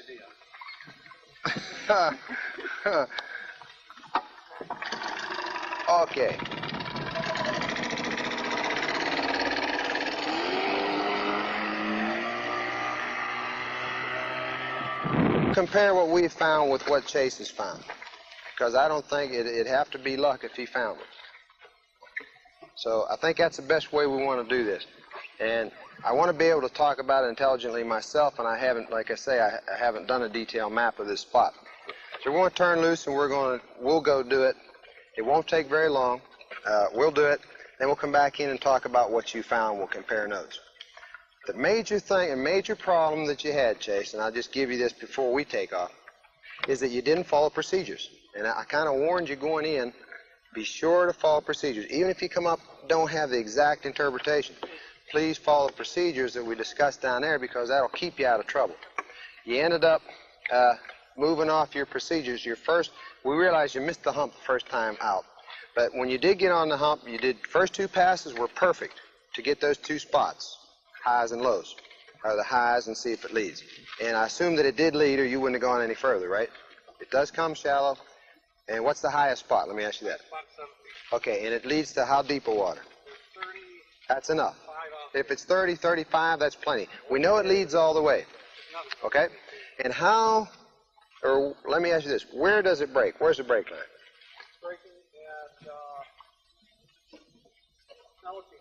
Okay. Compare what we found with what Chase has found, because I don't think it'd have to be luck if he found it. So I think that's the best way we want to do this. And I want to be able to talk about it intelligently myself, and I haven't, like I say, I haven't done a detailed map of this spot. So we're going to turn loose, and we'll go do it. It won't take very long. We'll do it, then we'll come back in and talk about what you found. We'll compare notes. The major thing, a major problem that you had, Chase, and I'll just give you this before we take off, is that you didn't follow procedures. And I kind of warned you going in, be sure to follow procedures. Even if you come up, don't have the exact interpretation, please follow procedures that we discussed down there, because that'll keep you out of trouble. You ended up moving off your procedures. We realized you missed the hump the first time out. But when you did get on the hump, first two passes were perfect to get those two spots, highs and lows, or the highs and see if it leads. And I assume that it did lead, or you wouldn't have gone any further, right? It does come shallow. And what's the highest spot? Let me ask you that. Okay, and it leads to how deep of water? 30. That's enough. If it's 30, 35, that's plenty. We know it leads all the way. Okay? And let me ask you this. Where does it break? Where's the break line? Breaking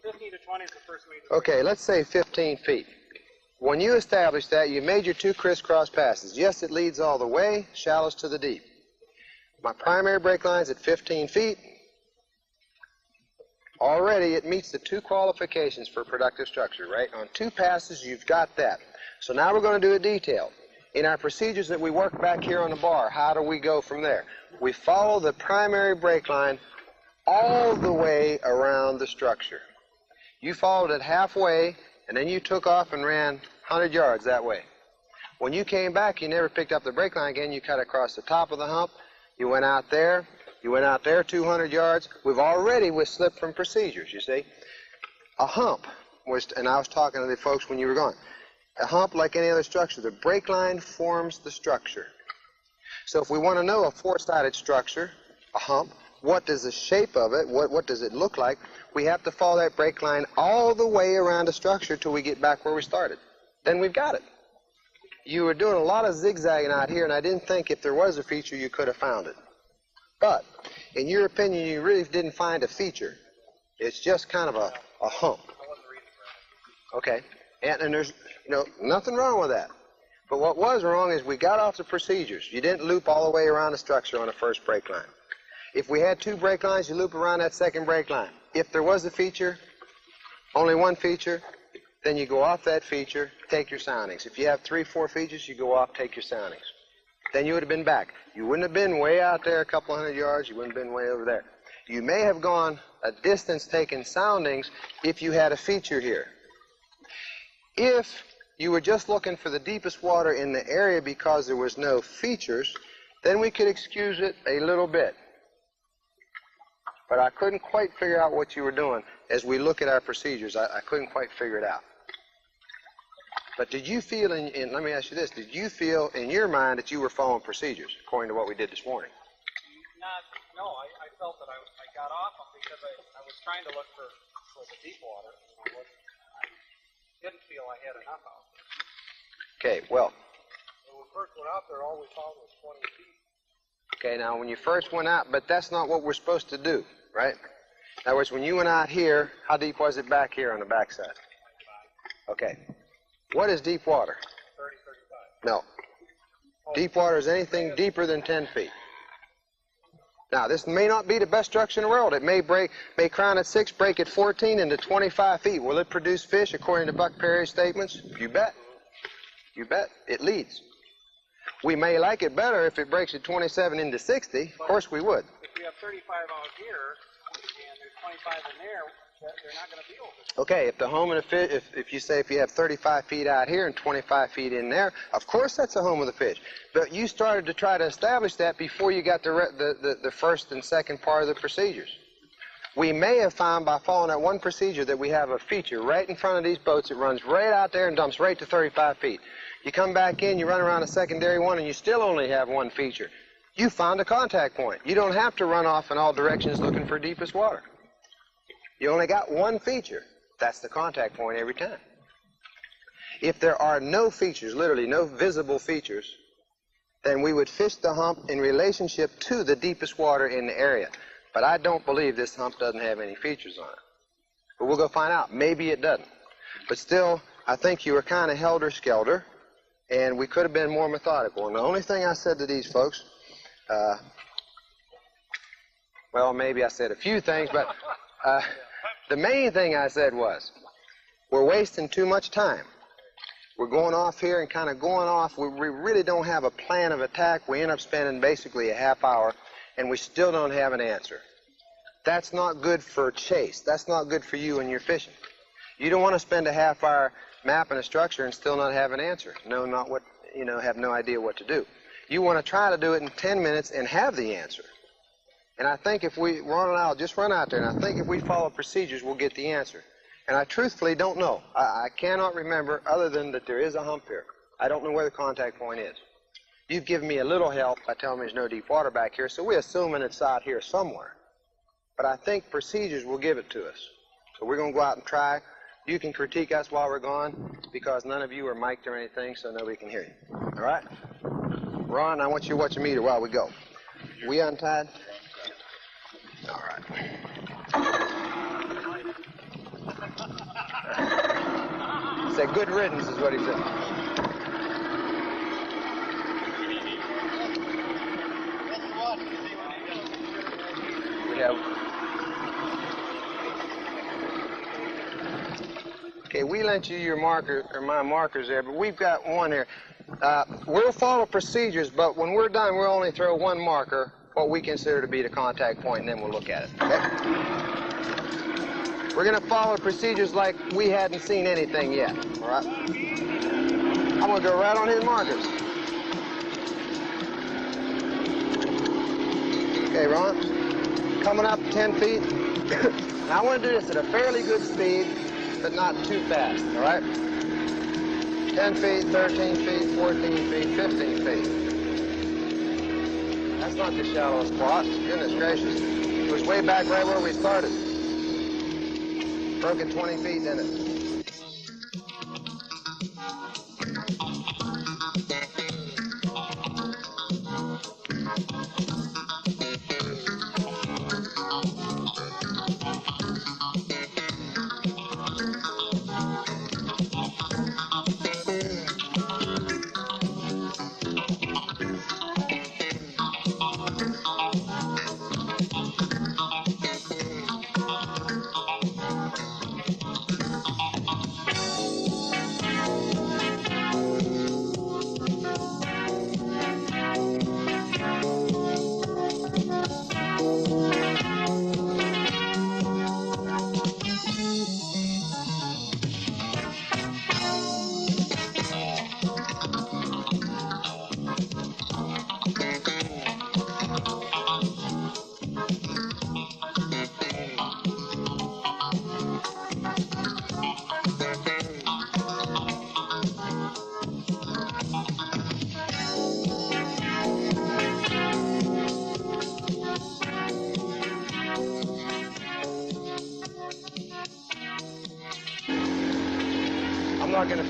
at 15 to 20 is the first meter. Okay, let's say 15 feet. When you establish that, you made your two crisscross passes. Yes, it leads all the way, shallows to the deep. My primary break line's at 15 feet. Already, it meets the two qualifications for productive structure, right? On two passes, you've got that. So now we're going to do a detail. In our procedures that we work back here on the bar, how do we go from there? We follow the primary break line all the way around the structure. You followed it halfway, and then you took off and ran 100 yards that way. When you came back, you never picked up the break line again. You cut across the top of the hump. You went out there. You went out there 200 yards. We've slipped from procedures, you see. A hump and I was talking to the folks when you were gone. A hump, like any other structure, the break line forms the structure. So if we want to know a four-sided structure, a hump, what is the shape of it, what does it look like, we have to follow that break line all the way around the structure till we get back where we started. Then we've got it. You were doing a lot of zigzagging out here, and I didn't think if there was a feature you could have found it. But in your opinion, you really didn't find a feature. It's just kind of a hump. Okay, and there's nothing wrong with that. But what was wrong is we got off the procedures. You didn't loop all the way around the structure on the first break line. If we had two break lines, you loop around that second break line. If there was a feature, only one feature, then you go off that feature, take your soundings. If you have 3, 4 features, you go off, take your soundings. Then you would have been back. You wouldn't have been way out there a couple hundred yards. You wouldn't have been way over there. You may have gone a distance taking soundings if you had a feature here. If you were just looking for the deepest water in the area because there was no features, then we could excuse it a little bit. but I couldn't quite figure out what you were doing. As we look at our procedures, I couldn't quite figure it out. But did you feel, let me ask you this, did you feel in your mind that you were following procedures according to what we did this morning? No, I felt that I got off them because I was trying to look for the deep water. I didn't feel I had enough out there. Okay, well. When we first went out there, all we found was 20 feet. Okay, now when you first went out, but that's not what we're supposed to do, right? In other words, when you went out here, how deep was it back here on the backside? 25. Okay. What is deep water? 30, 35. No. Deep water is anything deeper than 10 feet. Now, this may not be the best structure in the world. It may crown at 6, break at 14 into 25 feet. Will it produce fish according to Buck Perry's statements? You bet. You bet. It leads. We may like it better if it breaks at 27 into 60. Of course we would. If we have 35 out here and there's 25 in there, they're not going to be over. Okay, if the home of the fish, if you say if you have 35 feet out here and 25 feet in there, of course that's the home of the fish. But you started to try to establish that before you got the first and second part of the procedures. We may have found by following that one procedure that we have a feature right in front of these boats. It runs right out there and dumps right to 35 feet. You come back in, you run around a secondary one, and you still only have one feature. You found a contact point. You don't have to run off in all directions looking for deepest water. You only got one feature. That's the contact point every time. If there are no features, literally no visible features, then we would fish the hump in relationship to the deepest water in the area. But I don't believe this hump doesn't have any features on it. But we'll go find out. Maybe it doesn't. But still, I think you were kind of helter-skelter, and we could have been more methodical. And the only thing I said to these folks, well, maybe I said a few things, but the main thing I said was, we're wasting too much time. We're going off here and kind of going off. We really don't have a plan of attack. We end up spending basically a half hour, and we still don't have an answer. That's not good for chase. That's not good for you and your fishing. You don't want to spend a half hour mapping a structure and still not have an answer. No, not what, have no idea what to do. You want to try to do it in 10 minutes and have the answer. And I think if Ron and I'll just run out there, and I think if we follow procedures, we'll get the answer. And I truthfully don't know. I cannot remember other than that there is a hump here. I don't know where the contact point is. You've given me a little help by telling me there's no deep water back here, so we're assuming it's out here somewhere. But I think procedures will give it to us. So we're going to go out and try. You can critique us while we're gone, because none of you are mic'd or anything, so nobody can hear you. All right? Ron, I want you to watch your meter while we go. We untied? All right. He said, good riddance is what he said. We have... Okay, we lent you your marker, or my markers there, but we've got one here. We'll follow procedures, but when we're done, we'll only throw one marker, what we consider to be the contact point, and then we'll look at it, okay? We're going to follow procedures like we hadn't seen anything yet, all right? I'm going to go right on his markers. Okay, Ron, coming up 10 feet. Now, I want to do this at a fairly good speed, but not too fast, all right? 10 feet, 13 feet, 14 feet, 15 feet. That's not the shallowest spot. Goodness gracious. It was way back right where we started. Broke at 20 feet, didn't it?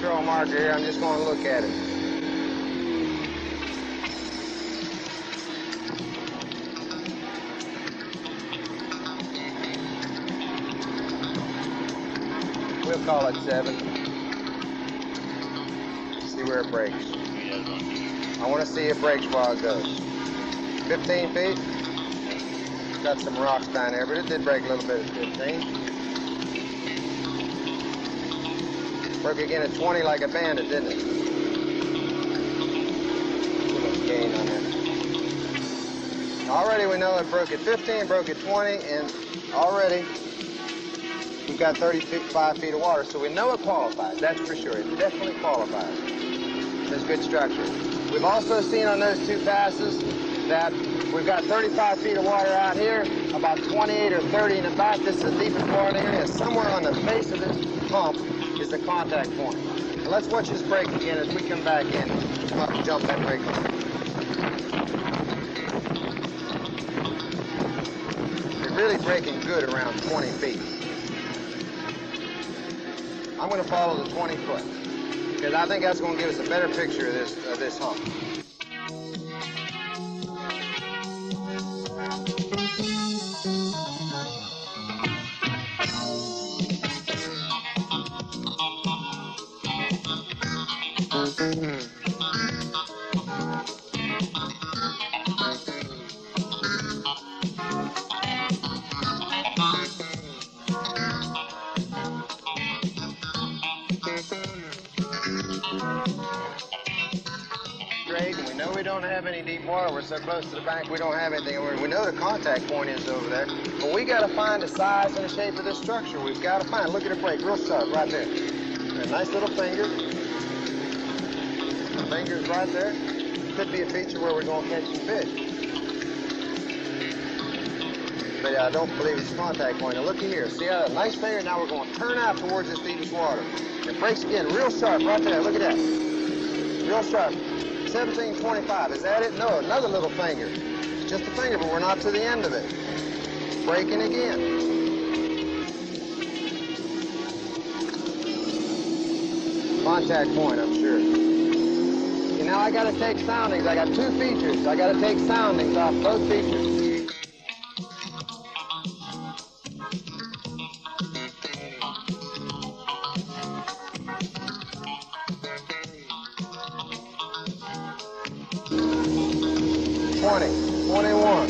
control marker here. I'm just going to look at it. We'll call it 7. See where it breaks. I want to see it breaks while it goes. 15 feet. Got some rocks down there, but it did break a little bit at 15. Broke again at 20 like a bandit, didn't it? Too much gain on there. Already we know it broke at 15, broke at 20, and already we've got 35 feet of water, so we know it qualifies. That's for sure. It definitely qualifies. It's good structure. We've also seen on those 2 passes that we've got 35 feet of water out here, about 28 or 30 in the back. This is the deepest water area. Somewhere on the base of this hump is the contact point. And let's watch this break again as we come back in. Come up and jump that break on. They're really breaking good around 20 feet. I'm going to follow the 20 foot because I think that's going to give us a better picture of this hump. Great, and we know we don't have any deep water. We're so close to the bank, we don't have anything. We know the contact point is over there, but we got to find the size and the shape of this structure. We've got to find. Look at it break, real sharp, right there. A nice little finger. The finger's right there. Could be a feature where we're going to catch some fish. But I don't believe it's contact point. Now look here. See how that nice finger? Now we're going to turn out towards this deepest water. It breaks again, real sharp, right there. Look at that. Real sharp. 1725. Is that it? No, another little finger. It's just a finger, but we're not to the end of it. Breaking again. Contact point, I'm sure. Okay, now I got to take soundings. I got 2 features. I got to take soundings off both features. $20, $21,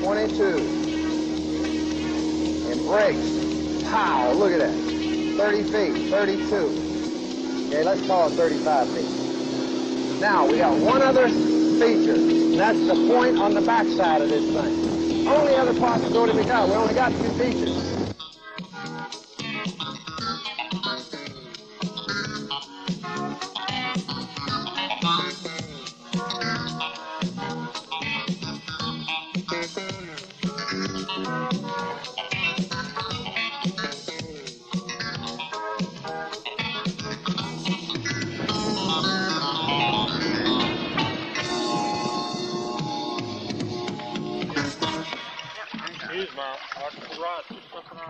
$22, and breaks. Pow, look at that. 30 feet, 32. Okay, let's call it 35 feet. Now, we got one other feature, and that's the point on the backside of this thing. Only other possibility we got. We only got 2 features.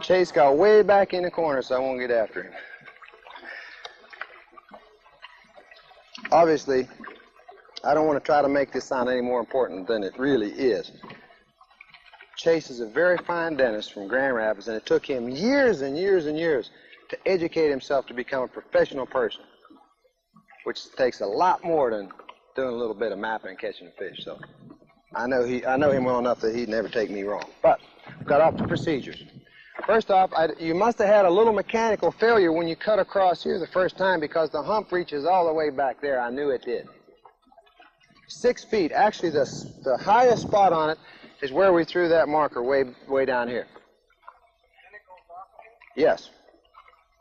Chase got way back in the corner, so I won't get after him. Obviously, I don't want to try to make this sound any more important than it really is. Chase is a very fine dentist from Grand Rapids, and it took him years and years and years to educate himself to become a professional person, which takes a lot more than doing a little bit of mapping and catching a fish. So I know him well enough that he'd never take me wrong. But got off the procedures. First off, you must have had a little mechanical failure when you cut across here the first time because the hump reaches all the way back there. I knew it did. 6 feet. Actually, the highest spot on it is where we threw that marker way down here. Yes,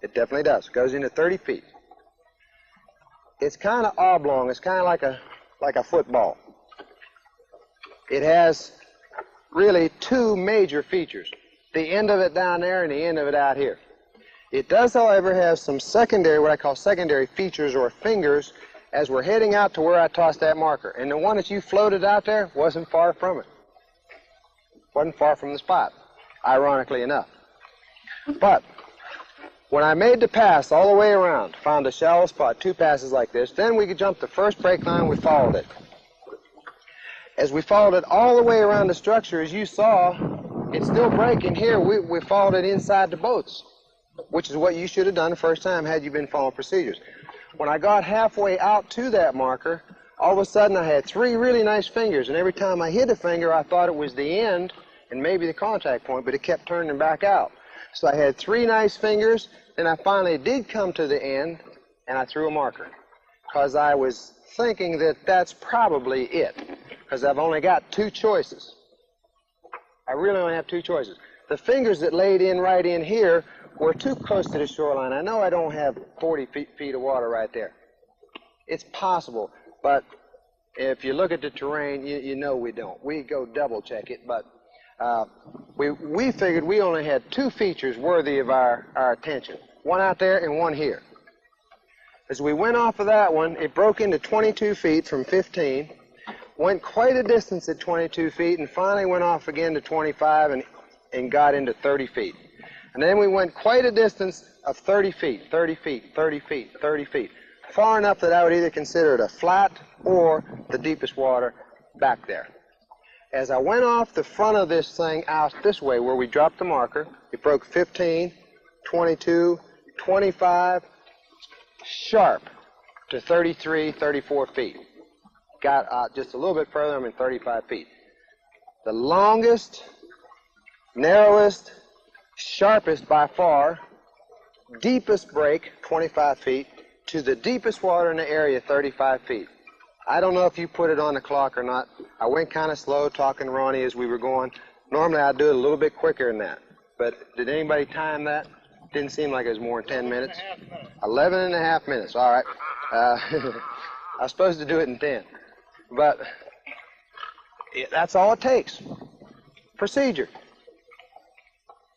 it definitely does. It goes into 30 feet. It's kind of oblong. It's kind of like a football. It has really 2 major features. The end of it down there and the end of it out here. It does, however, have some secondary, what I call secondary features or fingers as we're heading out to where I tossed that marker. And the one that you floated out there wasn't far from it. Wasn't far from the spot, ironically enough. But When I made the pass all the way around, found a shallow spot, 2 passes like this, then we could jump the first brake line, we followed it. As we followed it all the way around the structure, as you saw, it's still braking here. We followed it inside the boats, which is what you should have done the first time had you been following procedures. When I got halfway out to that marker, all of a sudden I had 3 really nice fingers, and every time I hit a finger, I thought it was the end and maybe the contact point, but it kept turning back out. So I had 3 nice fingers, then I finally did come to the end, and I threw a marker, because I was thinking that that's probably it, because I've only got 2 choices. I really only have 2 choices. The fingers that laid in right in here were too close to the shoreline. I know I don't have 40 feet of water right there. It's possible, but if you look at the terrain, you know we don't. We go double check it, but we figured we only had 2 features worthy of our attention. One out there and one here. As we went off of that one, it broke into 22 feet from 15, went quite a distance at 22 feet, and finally went off again to 25 and got into 30 feet. And then we went quite a distance of 30 feet, 30 feet, 30 feet, 30 feet, far enough that I would either consider it a flat or the deepest water back there. As I went off the front of this thing out this way where we dropped the marker, it broke 15, 22, 25, sharp to 33, 34 feet. Got out just a little bit further, I'm in 35 feet. The longest, narrowest, sharpest by far, deepest break, 25 feet, to the deepest water in the area, 35 feet. I don't know if you put it on the clock or not. I went kind of slow talking to Ronnie as we were going. Normally I'd do it a little bit quicker than that. But did anybody time that? Didn't seem like it was more than 10 minutes. 11 and a half minutes. All right. I was supposed to do it in 10. But that's all it takes. Procedure.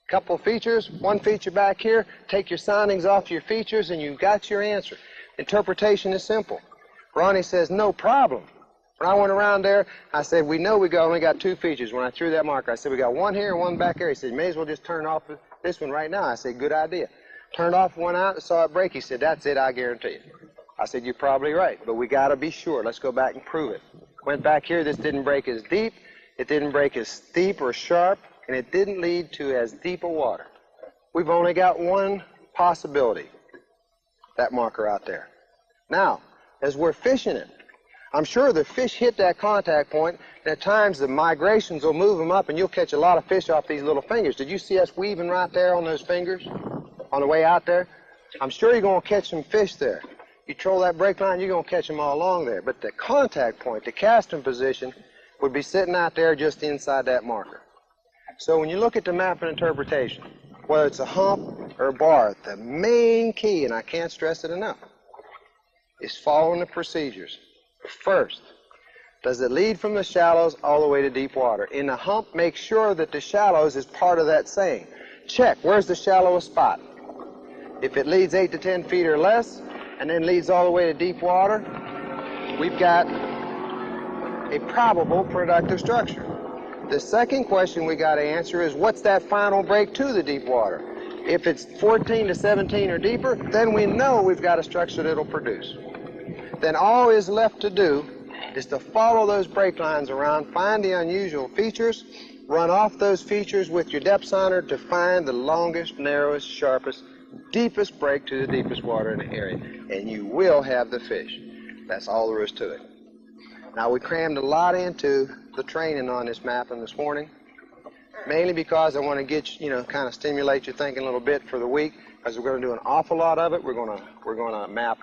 Couple features, 1 feature back here. Take your soundings off your features and you've got your answer. Interpretation is simple. Ronnie says, no problem. When I went around there, I said, we know we only got 2 features. When I threw that marker, I said, we got 1 here and 1 back there. He said, you may as well just turn off this one right now. I said, good idea. Turned off one out and saw it break. He said, that's it, I guarantee you. I said, you're probably right, but we got to be sure. Let's go back and prove it. Went back here. This didn't break as deep. It didn't break as steep or sharp, and it didn't lead to as deep a water. We've only got 1 possibility, that marker out there. Now, as we're fishing it, I'm sure the fish hit that contact point, and at times the migrations will move them up, and you'll catch a lot of fish off these little fingers. Did you see us weaving right there on those fingers on the way out there? I'm sure you're going to catch some fish there. You troll that brake line, you're going to catch them all along there. But the contact point, the casting position, would be sitting out there just inside that marker. So when you look at the map and interpretation, whether it's a hump or a bar, the main key, and I can't stress it enough, is following the procedures. First, does it lead from the shallows all the way to deep water? In the hump, make sure that the shallows is part of that saying. Check, where's the shallowest spot? If it leads 8 to 10 feet or less, and then leads all the way to deep water, we've got a probable productive structure. The second question we got to answer is, what's that final break to the deep water? If it's 14 to 17 or deeper, then we know we've got a structure that'll produce. Then all is left to do is to follow those break lines around, find the unusual features, run off those features with your depth sounder to find the longest, narrowest, sharpest, deepest break to the deepest water in the area, and you will have the fish. That's all there is to it. Now, we crammed a lot into the training on this mapping this morning, mainly because I want to get, kind of stimulate your thinking a little bit for the week, because we're going to do an awful lot of it. We're going to map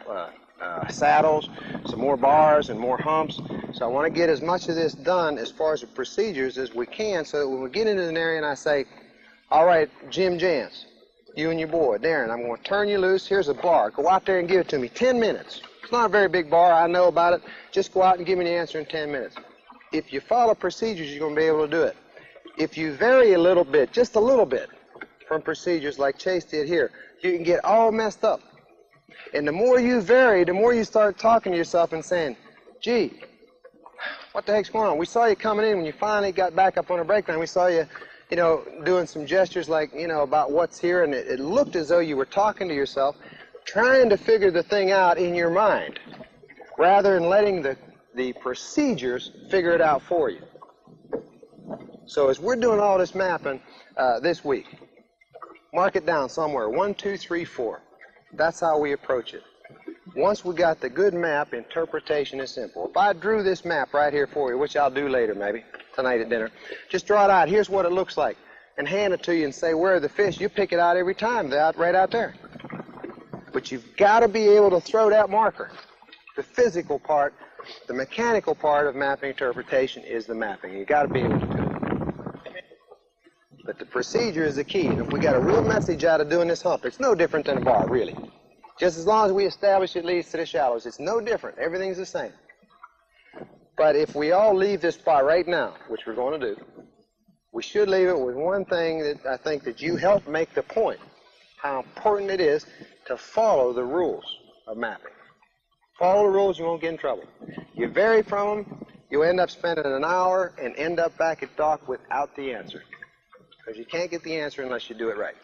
saddles, some more bars, and more humps. So I want to get as much of this done as far as the procedures as we can, so that when we get into an area and I say, all right, Jim Jantz, you and your boy, Darren, I'm going to turn you loose. Here's a bar. Go out there and give it to me. 10 minutes. It's not a very big bar. I know about it. Just go out and give me the answer in 10 minutes. If you follow procedures, you're going to be able to do it. If you vary a little bit, just a little bit, from procedures like Chase did here, you can get all messed up. And the more you vary, the more you start talking to yourself and saying, gee, what the heck's going on? We saw you coming in when you finally got back up on the brake line. We saw you, you know, doing some gestures like, you know, about what's here, and it looked as though you were talking to yourself, trying to figure the thing out in your mind, rather than letting the procedures figure it out for you. So as we're doing all this mapping this week, mark it down somewhere, 1, 2, 3, 4. That's how we approach it. Once we got the good map, interpretation is simple. If I drew this map right here for you, which I'll do later maybe, tonight at dinner, just draw it out. Here's what it looks like, and hand it to you and say, where are the fish? You pick it out every time. They're right out there. But you've got to be able to throw that marker. The physical part, the mechanical part of mapping interpretation is the mapping. You've got to be able to do it. But the procedure is the key. And if we got a real message out of doing this hump, it's no different than a bar, really. Just as long as we establish it leads to the shallows, it's no different. Everything's the same. But if we all leave this spot right now, which we're going to do, we should leave it with one thing that I think that you help make the point, how important it is to follow the rules of mapping. Follow the rules, you won't get in trouble. You vary from them, you end up spending an hour and end up back at dock without the answer. Because you can't get the answer unless you do it right.